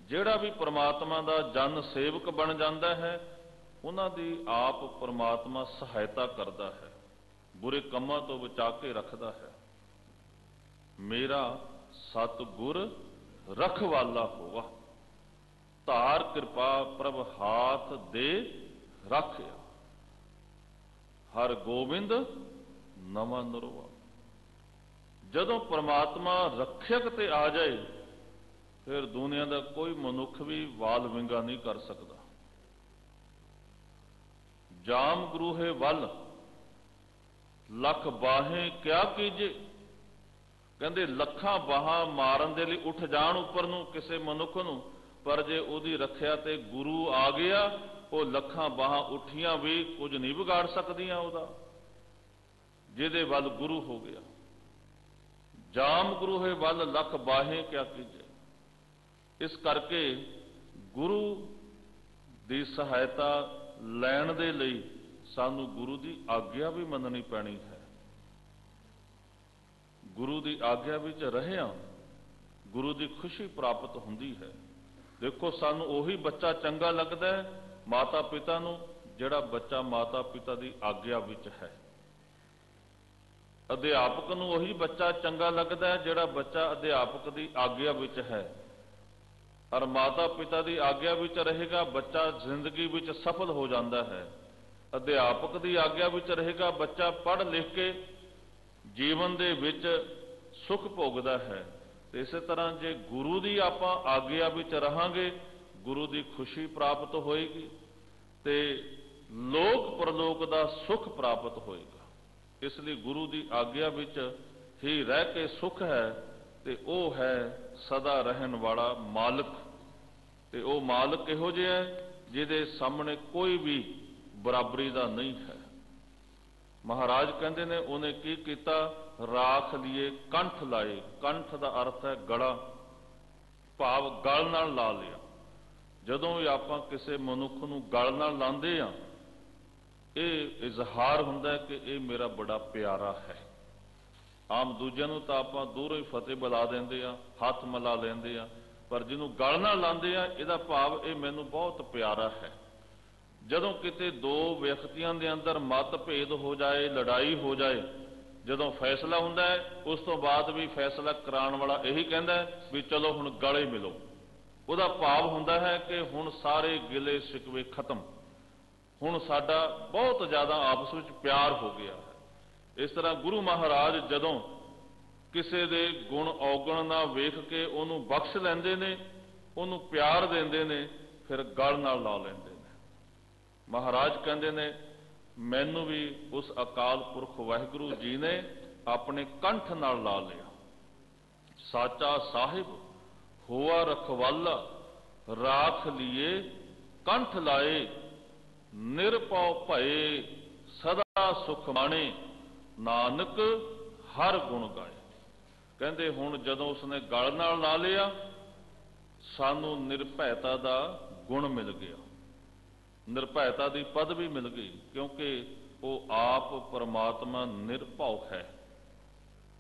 ਜਿਹੜਾ ਵੀ ਪ੍ਰਮਾਤਮਾ ਦਾ ਜਨ ਸੇਵਕ ਬਣ ਜਾਂਦਾ ਹੈ, ਉਹਨਾਂ ਦੀ ਆਪ ਪ੍ਰਮਾਤਮਾ ਸਹਾਇਤਾ ਕਰਦਾ ਹੈ, ਬੁਰੇ ਕੰਮਾਂ ਤੋਂ ਬਚਾ ਕੇ ਰੱਖਦਾ ਹੈ। ਮੇਰਾ ਸਤਿਗੁਰ ਰਖਵਾਲਾ ਹੋਵਾ, ਧਾਰ ਕਿਰਪਾ ਪ੍ਰਭ ਹਾਥ ਦੇ ਰਾਖਿਆ, ਹਰ ਗੋਬਿੰਦ ਨਵਾਂ ਨਰੋਆ। ਜਦੋਂ ਪ੍ਰਮਾਤਮਾ ਰੱਖਿਅਕ ਤੇ ਆ ਜਾਏ, ਫਿਰ ਦੁਨੀਆ ਦਾ ਕੋਈ ਮਨੁੱਖ ਵੀ ਵਾਲ ਵਿੰਗਾ ਨਹੀਂ ਕਰ ਸਕਦਾ। ਜਾਮ ਗਰੂਹੇ ਵੱਲ ਲੱਖ ਬਾਹੇ ਕਿਆ ਕੀਜੇ। ਕਹਿੰਦੇ ਲੱਖਾਂ ਬਾਹਾਂ ਮਾਰਨ ਦੇ ਲਈ ਉੱਠ ਜਾਣ ਉੱਪਰ ਨੂੰ ਕਿਸੇ ਮਨੁੱਖ ਨੂੰ, ਪਰ ਜੇ ਉਹਦੀ ਰੱਖਿਆ ਤੇ ਗੁਰੂ ਆ ਗਿਆ, ਉਹ ਲੱਖਾਂ ਬਾਹਾਂ ਉੱਠੀਆਂ ਵੀ ਕੁਝ ਨਹੀਂ ਵਿਗਾੜ ਸਕਦੀਆਂ ਉਹਦਾ, ਜਿਹਦੇ ਵੱਲ ਗੁਰੂ ਹੋ ਗਿਆ। ਜਾਮ ਗੁਰੂ ਹੈ ਵੱਲ ਲੱਖ ਬਾਹੇ ਕਿਆ ਕੀਜੇ। ਇਸ ਕਰਕੇ ਗੁਰੂ ਦੀ ਸਹਾਇਤਾ ਲੈਣ ਦੇ ਲਈ ਸਾਨੂੰ ਗੁਰੂ ਦੀ ਆਗਿਆ ਵੀ ਮੰਨਣੀ ਪੈਣੀ ਹੈ। ਗੁਰੂ ਦੀ ਆਗਿਆ ਵਿੱਚ ਰਹਿਆਂ ਗੁਰੂ ਦੀ ਖੁਸ਼ੀ ਪ੍ਰਾਪਤ ਹੁੰਦੀ ਹੈ। ਦੇਖੋ, ਸਾਨੂੰ ਉਹੀ ਬੱਚਾ ਚੰਗਾ ਲੱਗਦਾ ਹੈ ਮਾਤਾ ਪਿਤਾ ਨੂੰ, ਜਿਹੜਾ ਬੱਚਾ ਮਾਤਾ ਪਿਤਾ ਦੀ ਆਗਿਆ ਵਿੱਚ ਹੈ। ਅਧਿਆਪਕ ਨੂੰ ਉਹੀ ਬੱਚਾ ਚੰਗਾ ਲੱਗਦਾ ਹੈ ਜਿਹੜਾ ਬੱਚਾ ਅਧਿਆਪਕ ਦੀ ਆਗਿਆ ਵਿੱਚ ਹੈ। ਔਰ ਮਾਤਾ ਪਿਤਾ ਦੀ ਆਗਿਆ ਵਿੱਚ ਰਹੇਗਾ, ਬੱਚਾ ਜ਼ਿੰਦਗੀ ਵਿੱਚ ਸਫਲ ਹੋ ਜਾਂਦਾ ਹੈ। ਅਧਿਆਪਕ ਦੀ ਆਗਿਆ ਵਿੱਚ ਰਹੇਗਾ, ਬੱਚਾ ਪੜ੍ਹ ਲਿਖ ਕੇ ਜੀਵਨ ਦੇ ਵਿੱਚ ਸੁਖ ਭੋਗਦਾ ਹੈ। ਤੇ ਇਸੇ ਤਰ੍ਹਾਂ ਜੇ ਗੁਰੂ ਦੀ ਆਪਾਂ ਆਗਿਆ ਵਿੱਚ ਰਹਾਂਗੇ, ਗੁਰੂ ਦੀ ਖੁਸ਼ੀ ਪ੍ਰਾਪਤ ਹੋਏਗੀ ਤੇ ਲੋਕ ਪਰਲੋਕ ਦਾ ਸੁਖ ਪ੍ਰਾਪਤ ਹੋਏਗਾ। ਇਸ ਲਈ ਗੁਰੂ ਦੀ ਆਗਿਆ ਵਿੱਚ ਹੀ ਰਹਿ ਕੇ ਸੁਖ ਹੈ, ਤੇ ਉਹ ਹੈ ਸਦਾ ਰਹਿਣ ਵਾਲਾ ਮਾਲਕ। ਤੇ ਉਹ ਮਾਲਕ ਇਹੋ ਜਿਹਾ ਹੈ ਜਿਹਦੇ ਸਾਹਮਣੇ ਕੋਈ ਵੀ ਬਰਾਬਰੀ ਦਾ ਨਹੀਂ ਹੈ। ਮਹਾਰਾਜ ਕਹਿੰਦੇ ਨੇ, ਉਹਨੇ ਕੀ ਕੀਤਾ? ਰਾਖ ਲਿਏ ਕੰਠ ਲਾਏ। ਕੰਠ ਦਾ ਅਰਥ ਹੈ ਗਲਾ, ਭਾਵ ਗਲ ਨਾਲ ਲਾ ਲਿਆ। ਜਦੋਂ ਵੀ ਆਪਾਂ ਕਿਸੇ ਮਨੁੱਖ ਨੂੰ ਗਲ ਨਾਲ ਲਾਉਂਦੇ ਆ, ਇਹ ਇਜ਼ਹਾਰ ਹੁੰਦਾ ਹੈ ਕਿ ਇਹ ਮੇਰਾ ਬੜਾ ਪਿਆਰਾ ਹੈ। ਆਮ ਦੂਜਿਆਂ ਨੂੰ ਤਾਂ ਆਪਾਂ ਦੂਰੋਂ ਹੀ ਫਤਿਹ ਬੁਲਾ ਦਿੰਦੇ ਆ, ਹੱਥ ਮਿਲਾ ਲੈਂਦੇ ਆ, ਪਰ ਜਿਹਨੂੰ ਗਲ ਨਾਲ ਲਾਉਂਦੇ ਆ, ਇਹਦਾ ਭਾਵ ਇਹ ਮੈਨੂੰ ਬਹੁਤ ਪਿਆਰਾ ਹੈ। ਜਦੋਂ ਕਿਤੇ ਦੋ ਵਿਅਕਤੀਆਂ ਦੇ ਅੰਦਰ ਮਤਭੇਦ ਹੋ ਜਾਏ, ਲੜਾਈ ਹੋ ਜਾਏ, ਜਦੋਂ ਫੈਸਲਾ ਹੁੰਦਾ ਹੈ, ਉਸ ਤੋਂ ਬਾਅਦ ਵੀ ਫੈਸਲਾ ਕਰਾਉਣ ਵਾਲਾ ਇਹੀ ਕਹਿੰਦਾ ਹੈ ਵੀ ਚਲੋ ਹੁਣ ਗਲੇ ਮਿਲੋ। ਉਹਦਾ ਭਾਵ ਹੁੰਦਾ ਹੈ ਕਿ ਹੁਣ ਸਾਰੇ ਗਿਲੇ ਸ਼ਿਕਵੇ ਖਤਮ, ਹੁਣ ਸਾਡਾ ਬਹੁਤ ਜ਼ਿਆਦਾ ਆਪਸ ਵਿੱਚ ਪਿਆਰ ਹੋ ਗਿਆ ਹੈ। ਇਸ ਤਰ੍ਹਾਂ ਗੁਰੂ ਮਹਾਰਾਜ ਜਦੋਂ ਕਿਸੇ ਦੇ ਗੁਣ ਔਗਣ ਨਾ ਵੇਖ ਕੇ ਉਹਨੂੰ ਬਖਸ਼ ਲੈਂਦੇ ਨੇ, ਉਹਨੂੰ ਪਿਆਰ ਦਿੰਦੇ ਨੇ, ਫਿਰ ਗਲ ਨਾਲ ਲਾ ਲੈਂਦੇ ਨੇ। ਮਹਾਰਾਜ ਕਹਿੰਦੇ ਨੇ, ਮੈਨੂੰ ਵੀ ਉਸ ਅਕਾਲ ਪੁਰਖ ਵਾਹਿਗੁਰੂ ਜੀ ਨੇ ਆਪਣੇ ਕੰਠ ਨਾਲ ਲਾ ਲਿਆ। ਸਾਚਾ ਸਾਹਿਬ ਹੋਆ ਰਖਵਾਲਾ, ਰਾਖ ਲਿਏ ਕੰਠ ਲਾਏ, ਨਿਰਭਉ ਭਏ ਸਦਾ ਸੁਖ ਮਾਣੇ, ਨਾਨਕ ਹਰ ਗੁਣ ਗਾਏ। ਕਹਿੰਦੇ ਹੁਣ ਜਦੋਂ ਉਸਨੇ ਗਲ ਨਾਲ ਲਾ ਲਿਆ, ਸਾਨੂੰ ਨਿਰਭੈਤਾ ਦਾ ਗੁਣ ਮਿਲ ਗਿਆ, ਨਿਰਭੈਤਾ ਦੀ ਪਦਵੀ ਮਿਲ ਗਈ, ਕਿਉਂਕਿ ਉਹ ਆਪ ਪਰਮਾਤਮਾ ਨਿਰਭਉ ਹੈ।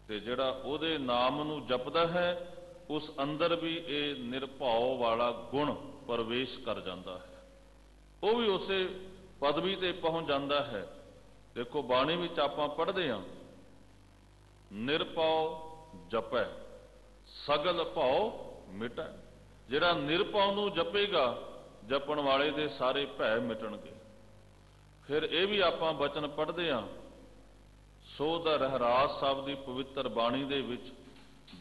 ਤੇ ਜਿਹੜਾ ਉਹਦੇ ਨਾਮ ਨੂੰ ਜਪਦਾ ਹੈ, ਉਸ ਅੰਦਰ ਵੀ ਇਹ ਨਿਰਭਉ ਵਾਲਾ ਗੁਣ ਪ੍ਰਵੇਸ਼ ਕਰ ਜਾਂਦਾ ਹੈ। ਉਹ ਵੀ ਉਸੇ ਪਦਵੀ ਤੇ ਪਹੁੰਚ ਜਾਂਦਾ ਹੈ। ਦੇਖੋ, ਬਾਣੀ ਵਿੱਚ ਆਪਾਂ ਪੜ੍ਹਦੇ ਹਾਂ, ਨਿਰਭਉ ਜਪੈ ਸਗਲ ਭਉ ਮਿਟੈ। ਜਿਹੜਾ ਨਿਰਭਉ ਨੂੰ ਜਪੇਗਾ, ਜਪਣ ਵਾਲੇ ਦੇ ਸਾਰੇ ਭੈ ਮਿਟਣਗੇ। ਫਿਰ ਇਹ ਵੀ ਆਪਾਂ ਬਚਨ ਪੜ੍ਹਦੇ ਹਾਂ, ਸੋ ਦਾ ਰਹਿਰਾਸ ਸਾਹਿਬ ਦੀ ਪਵਿੱਤਰ ਬਾਣੀ ਦੇ ਵਿੱਚ,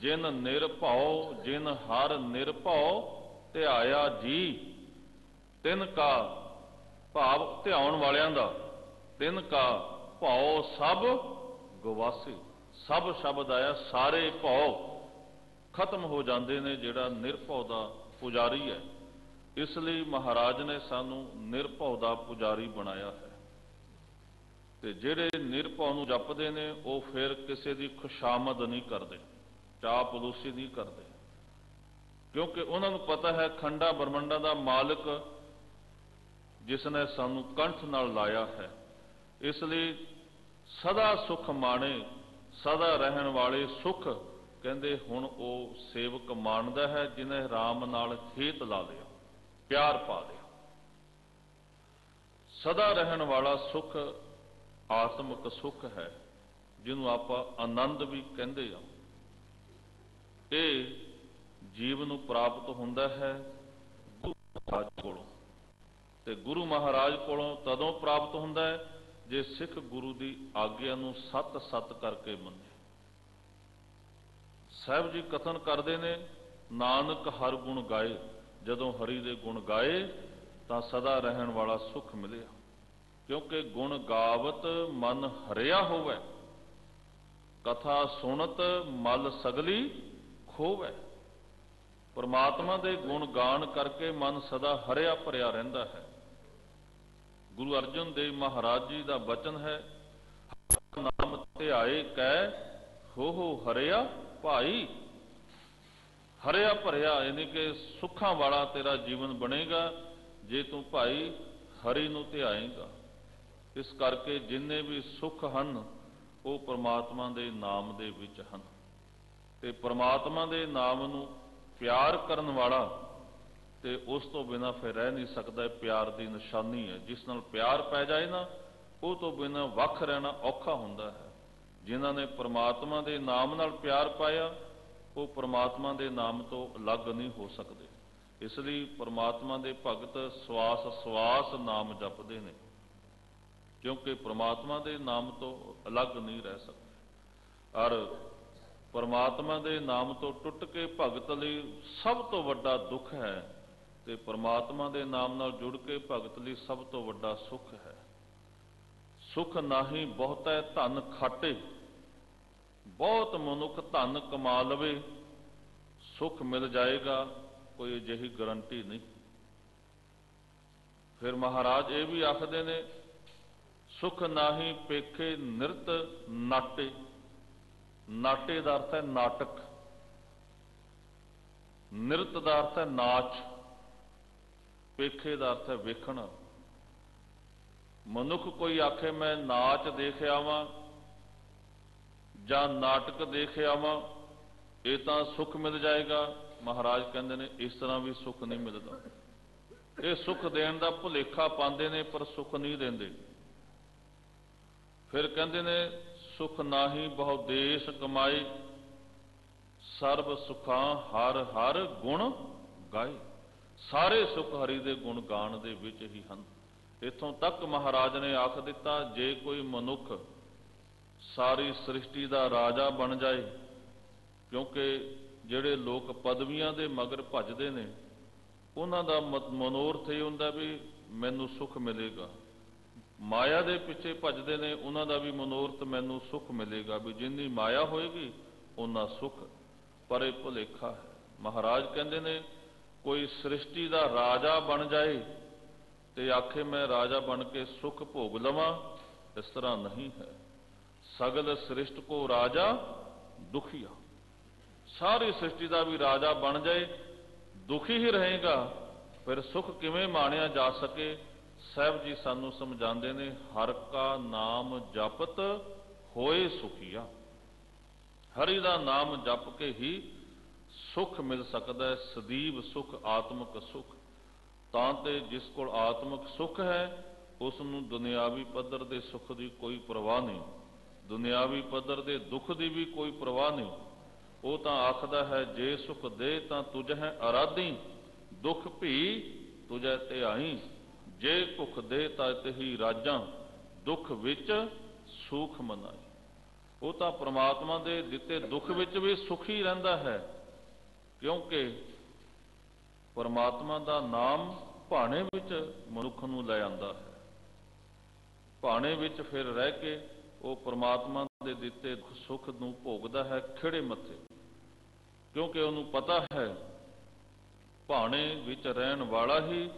ਜਿਨ ਨਿਰਭਉ ਜਿਨ ਹਰ ਨਿਰਭਉ ਧਿਆਇਆ ਜੀ, ਤਿਨ ਕਾ ਭਾਵ ਧਿਆਉਣ ਵਾਲਿਆਂ ਦਾ, ਤਿਨ ਕਾ ਭਉ ਸਭ ਗਵਾਸੀ। ਸਭ ਸ਼ਬਦ ਆਇਆ, ਸਾਰੇ ਭਉ ਖਤਮ ਹੋ ਜਾਂਦੇ ਨੇ ਜਿਹੜਾ ਨਿਰਭਉ ਦਾ ਪੁਜਾਰੀ ਹੈ। इसलिए महाराज ने सानू निरभव का पुजारी बनाया है। ते जिहड़े निरभव नूं जपदे ने वो फिर किसी की खुशामद नहीं करते, चापलूसी नहीं करते, क्योंकि उन्होंने पता है खंडा ब्रह्मंडा का मालिक जिसने सानू कंठ नाल लाया है। इसलिए सदा सुख माणे, सदा रहन वाले सुख कहते हुण वो सेवक माणदा है जिन्हें राम नाल हेत ला लिया, प्यार पा लिया। सदा रहन वाला सुख आत्मक सुख है, जिन्हों आप आनंद भी कहते हैं। ये जीव नूं प्राप्त हुंदा है गुरु महाराज कोलों, ते गुरु महाराज कोलों तदों प्राप्त हुंदा है जे सिख गुरु की आग्या नूं सत सत करके मन्ने। साहब जी कथन करते ने, नानक हर गुण गाए, जदों हरि दे गुण गाए तां सदा रहन वाला सुख मिलिया। क्योंकि गुण गावत मन हरिया होवै, कथा सुनत मल सगली खोवै। परमात्मा दे गुण गान करके मन सदा हरिया भरिया रहिंदा है। गुरु अर्जन देव महाराज जी का वचन है, नाम ध्याए कै हो हरिया भाई। हरिया भरिया यानी कि सुखा वाला तेरा जीवन बनेगा जे तू भाई हरि नूं ध्याएगा। इस करके जिन्ने भी सुख हन वो परमात्मा दे नाम दे विच हन, ते परमात्मा दे नाम नूं प्यार करन वाला ते उस तो बिना फिर रह नहीं सकता। प्यार की निशानी है, जिस नाल प्यार पै जाए ना वो तो बिना वख रहना औखा हुंदा है। जिन्हां ने परमात्मा दे नाम नाल प्यार पाया वो परमात्मा दे नाम तो अलग नहीं हो सकते। इसलिए परमात्मा दे भगत सवास सवास नाम जपदे ने, क्योंकि परमात्मा दे नाम तो अलग नहीं रह सकते। और परमात्मा दे नाम तो टुट के भगत लई सब तो वड्डा दुख है, ते परमात्मा दे नाम नाल जुड़ के भगत लई सब तो वड्डा सुख है। सुख नाही बहुतै धन खाटे, बहुत मनुख धन कमा लवे सुख मिल जाएगा, कोई अजिही गारंटी नहीं। फिर महाराज ये भी आखदे ने, सुख नाही पेखे निरत नाटे। नाटे का अर्थ है नाटक, निरत का अर्थ है नाच, पेखे का अर्थ है वेखना। मनुख कोई आखे मैं नाच देख आवां जां नाटक देख आवां ये तां सुख मिल जाएगा। महाराज कहते हैं इस तरह भी सुख नहीं मिलता। ये सुख देण दा भुलेखा पांदे ने पर सुख नहीं देंदे। फिर कहते ने, सुख नाही बहु देश कमाए, सर्व सुखा हर हर गुण गाए। सारे सुख हरि दे गुण गान दे विच ही हन। इथों तक महाराज ने आख दिता, जे कोई मनुख सारी सृष्टि का राजा बन जाए, क्योंकि जिहड़े लोग पदवियां दे मगर भजदे ने उन्हां दा मनोरथ ये हुंदा भी मैनू सुख मिलेगा। माया दे पिछे भजदे ने उन्हां दा भी मनोरथ मैनू सुख मिलेगा, भी जिन्नी माया होएगी उन्ना सुख। पर यह भुलेखा है। महाराज कहंदे ने, कोई सृष्टि का राजा बन जाए ते आखे मैं राजा बन के सुख भोग लवां, इस तरह नहीं है। सगल सृष्टि को राजा दुखिया। सारी सृष्टि का भी राजा बन जाए दुखी ही रहेगा, फिर सुख किवें माणिया जा सके। साहब जी सानू समझाते ने, हर का नाम जपत होए सुखिया। हरि का नाम जप के ही सुख मिल सकता है, सदीव सुख, आत्मक सुख। तां ते जिस कोल आत्मक सुख है उसनू दुनियावी पद्धर के सुख की कोई परवाह नहीं, दुनियावी पद्धर के दुख की भी कोई परवाह नहीं। वो तो आखदा है, जे सुख दे तां तुझ है आराधी, दुख भी तुझे ध्याई। जे भुख दे तां तेही राजा, दुख विच सुख मनाई। वो तो परमात्मा दे दिते दुख विच भी सुखी रहिंदा है, क्योंकि परमात्मा का नाम भाणे विच मनुख नूं लै आंदा है। भाणे विच फिर रह के वो परमात्मा दे दिते सुख नूं भोगदा है खिड़े मत्थे, क्योंकि उन्होंने पता है ਭਾਣੇ ਵਿੱਚ ਰਹਿਣ ਵਾਲਾ ਹੀ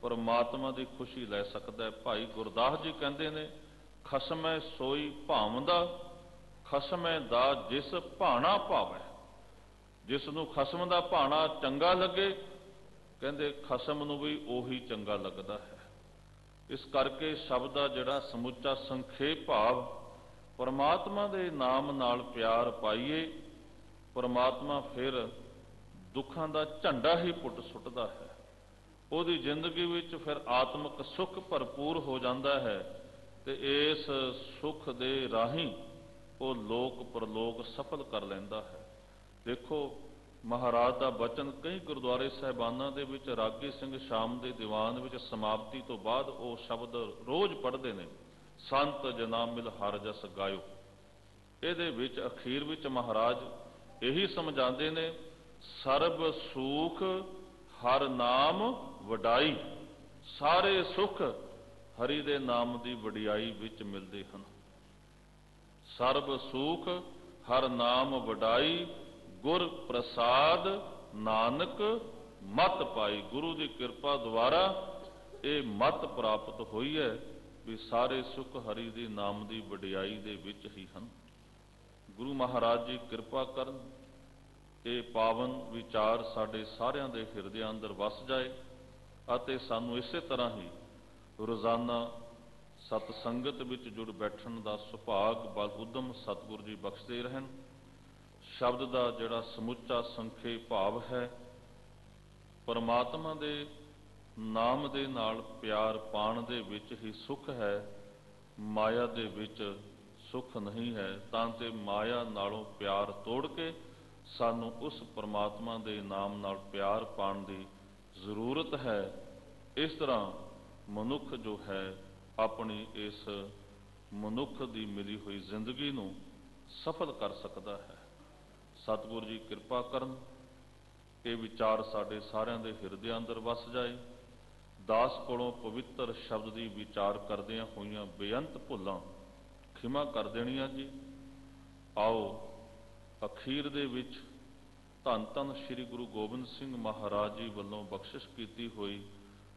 ਪਰਮਾਤਮਾ ਦੀ ਖੁਸ਼ੀ ਲੈ ਸਕਦਾ ਹੈ। ਭਾਈ ਗੁਰਦਾਸ ਜੀ ਕਹਿੰਦੇ ਨੇ, ਖਸਮੈ ਸੋਈ ਭਾਵੰਦਾ, ਖਸਮੈ ਦਾ ਜਿਸ ਭਾਣਾ ਭਾਵੈ। ਜਿਸ ਨੂੰ ਖਸਮ ਦਾ ਭਾਣਾ ਚੰਗਾ ਲੱਗੇ, ਕਹਿੰਦੇ ਖਸਮ ਨੂੰ ਵੀ ਉਹੀ ਚੰਗਾ ਲੱਗਦਾ ਹੈ। ਇਸ ਕਰਕੇ ਸ਼ਬਦ ਦਾ ਜਿਹੜਾ ਸਮੁੱਚਾ ਸੰਖੇਪ ਭਾਵ, ਪਰਮਾਤਮਾ ਦੇ ਨਾਮ ਨਾਲ ਪਿਆਰ ਪਾਈਏ, ਪਰਮਾਤਮਾ ਫਿਰ ਦੁੱਖਾਂ ਦਾ ਝੰਡਾ ਹੀ ਪੁੱਟ ਸੁੱਟਦਾ ਹੈ। ਉਹਦੀ ਜ਼ਿੰਦਗੀ ਵਿੱਚ ਫਿਰ ਆਤਮਿਕ ਸੁੱਖ ਭਰਪੂਰ ਹੋ ਜਾਂਦਾ ਹੈ ਤੇ ਇਸ ਸੁੱਖ ਦੇ ਰਾਹੀਂ ਉਹ ਲੋਕ ਪਰਲੋਕ ਸਫਲ ਕਰ ਲੈਂਦਾ ਹੈ। ਦੇਖੋ, ਮਹਾਰਾਜ ਦਾ ਬਚਨ ਕਈ ਗੁਰਦੁਆਰੇ ਸਾਹਿਬਾਨਾਂ ਦੇ ਵਿੱਚ ਰਾਗੀ ਸਿੰਘ ਸ਼ਾਮ ਦੇ ਦੀਵਾਨ ਵਿੱਚ ਸਮਾਪਤੀ ਤੋਂ ਬਾਅਦ ਉਹ ਸ਼ਬਦ ਰੋਜ਼ ਪੜ੍ਹਦੇ ਨੇ, ਸੰਤ ਜਨਾ ਮਿਲ ਹਰ ਜਸ ਗਾਇਓ। ਇਹਦੇ ਵਿੱਚ ਅਖੀਰ ਵਿੱਚ ਮਹਾਰਾਜ ਇਹੀ ਸਮਝਾਉਂਦੇ ਨੇ, ਸਰਬ ਸੁਖ ਹਰ ਨਾਮ ਵਡਾਈ। ਸਾਰੇ ਸੁਖ ਹਰੀ ਦੇ ਨਾਮ ਦੀ ਵਡਿਆਈ ਵਿੱਚ ਮਿਲਦੇ ਹਨ। ਸਰਬ ਸੁਖ ਹਰ ਨਾਮ ਵਡਾਈ, ਗੁਰ ਪ੍ਰਸਾਦ ਨਾਨਕ ਮਤ ਪਾਈ। ਗੁਰੂ ਦੀ ਕਿਰਪਾ ਦੁਆਰਾ ਇਹ ਮਤ ਪ੍ਰਾਪਤ ਹੋਈ ਹੈ ਵੀ ਸਾਰੇ ਸੁਖ ਹਰੀ ਦੇ ਨਾਮ ਦੀ ਵਡਿਆਈ ਦੇ ਵਿੱਚ ਹੀ ਹਨ। ਗੁਰੂ ਮਹਾਰਾਜ ਜੀ ਕਿਰਪਾ ਕਰਨ, ਇਹ ਪਾਵਨ ਵਿਚਾਰ ਸਾਡੇ ਸਾਰਿਆਂ ਦੇ ਹਿਰਦਿਆਂ ਅੰਦਰ ਵਸ ਜਾਏ ਅਤੇ ਸਾਨੂੰ ਇਸੇ ਤਰ੍ਹਾਂ ਹੀ ਰੋਜ਼ਾਨਾ ਸਤ ਸੰਗਤ ਵਿੱਚ ਜੁੜ ਬੈਠਣ ਦਾ ਸੁਭਾਗ ਬਲ ਉਦਮ ਸਤਿਗੁਰੂ ਜੀ ਬਖਸ਼ਦੇ ਰਹਿਣ। ਸ਼ਬਦ ਦਾ ਜਿਹੜਾ ਸਮੁੱਚਾ ਸੰਖੇਪ ਭਾਵ ਹੈ, ਪਰਮਾਤਮਾ ਦੇ ਨਾਮ ਦੇ ਨਾਲ ਪਿਆਰ ਪਾਣ ਦੇ ਵਿੱਚ ਹੀ ਸੁੱਖ ਹੈ, ਮਾਇਆ ਦੇ ਵਿੱਚ ਸੁੱਖ ਨਹੀਂ ਹੈ। ਤਾਂ ਤੇ ਮਾਇਆ ਨਾਲੋਂ ਪਿਆਰ ਤੋੜ ਕੇ ਸਾਨੂੰ ਉਸ ਪਰਮਾਤਮਾ ਦੇ ਨਾਮ ਨਾਲ ਪਿਆਰ ਪਾਣ ਦੀ ਜ਼ਰੂਰਤ ਹੈ। ਇਸ ਤਰ੍ਹਾਂ ਮਨੁੱਖ ਜੋ ਹੈ ਆਪਣੀ ਇਸ ਮਨੁੱਖ ਦੀ ਮਿਲੀ ਹੋਈ ਜ਼ਿੰਦਗੀ ਨੂੰ ਸਫਲ ਕਰ ਸਕਦਾ ਹੈ। ਸਤਿਗੁਰੂ ਜੀ ਕਿਰਪਾ ਕਰਨ, ਇਹ ਵਿਚਾਰ ਸਾਡੇ ਸਾਰਿਆਂ ਦੇ ਹਿਰਦਿਆਂ ਅੰਦਰ ਵਸ ਜਾਏ। ਦਾਸ ਕੋਲੋਂ ਪਵਿੱਤਰ ਸ਼ਬਦ ਦੀ ਵਿਚਾਰ ਕਰਦਿਆਂ ਹੋਈਆਂ ਬੇਅੰਤ ਭੁੱਲਾਂ ਖਿਮਾ ਕਰ ਦੇਣੀਆਂ ਜੀ। ਆਓ ਅਖੀਰ ਦੇ ਵਿੱਚ ਧੰਨ ਧੰਨ ਸ੍ਰੀ ਗੁਰੂ ਗੋਬਿੰਦ ਸਿੰਘ ਮਹਾਰਾਜ ਜੀ ਵੱਲੋਂ ਬਖਸ਼ਿਸ਼ ਕੀਤੀ ਹੋਈ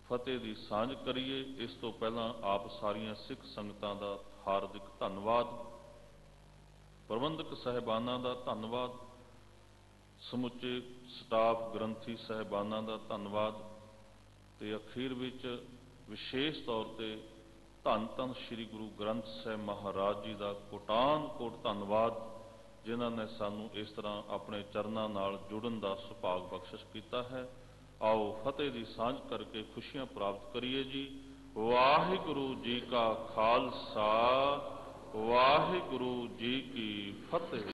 ਫਤਿਹ ਦੀ ਸਾਂਝ ਕਰੀਏ। ਇਸ ਤੋਂ ਪਹਿਲਾਂ ਆਪ ਸਾਰੀਆਂ ਸਿੱਖ ਸੰਗਤਾਂ ਦਾ ਹਾਰਦਿਕ ਧੰਨਵਾਦ, ਪ੍ਰਬੰਧਕ ਸਾਹਿਬਾਨਾਂ ਦਾ ਧੰਨਵਾਦ, ਸਮੁੱਚੇ ਸਟਾਫ ਗ੍ਰੰਥੀ ਸਾਹਿਬਾਨਾਂ ਦਾ ਧੰਨਵਾਦ ਤੇ ਅਖੀਰ ਵਿੱਚ ਵਿਸ਼ੇਸ਼ ਤੌਰ ਤੇ ਧੰਨ ਧੰਨ ਸ੍ਰੀ ਗੁਰੂ ਗ੍ਰੰਥ ਸਾਹਿਬ ਮਹਾਰਾਜ ਜੀ ਦਾ ਕੋਟਾਨ ਕੋਟ ਧੰਨਵਾਦ, ਜਿਨ੍ਹਾਂ ਨੇ ਸਾਨੂੰ ਇਸ ਤਰ੍ਹਾਂ ਆਪਣੇ ਚਰਨਾਂ ਨਾਲ ਜੁੜਨ ਦਾ ਸੁਭਾਗ ਬਖਸ਼ਿਸ਼ ਕੀਤਾ ਹੈ। ਆਓ ਫਤਿਹ ਦੀ ਸਾਂਝ ਕਰਕੇ ਖੁਸ਼ੀਆਂ ਪ੍ਰਾਪਤ ਕਰੀਏ ਜੀ। ਵਾਹਿਗੁਰੂ ਜੀ ਕਾ ਖਾਲਸਾ, ਵਾਹਿਗੁਰੂ ਜੀ ਕੀ ਫਤਿਹ।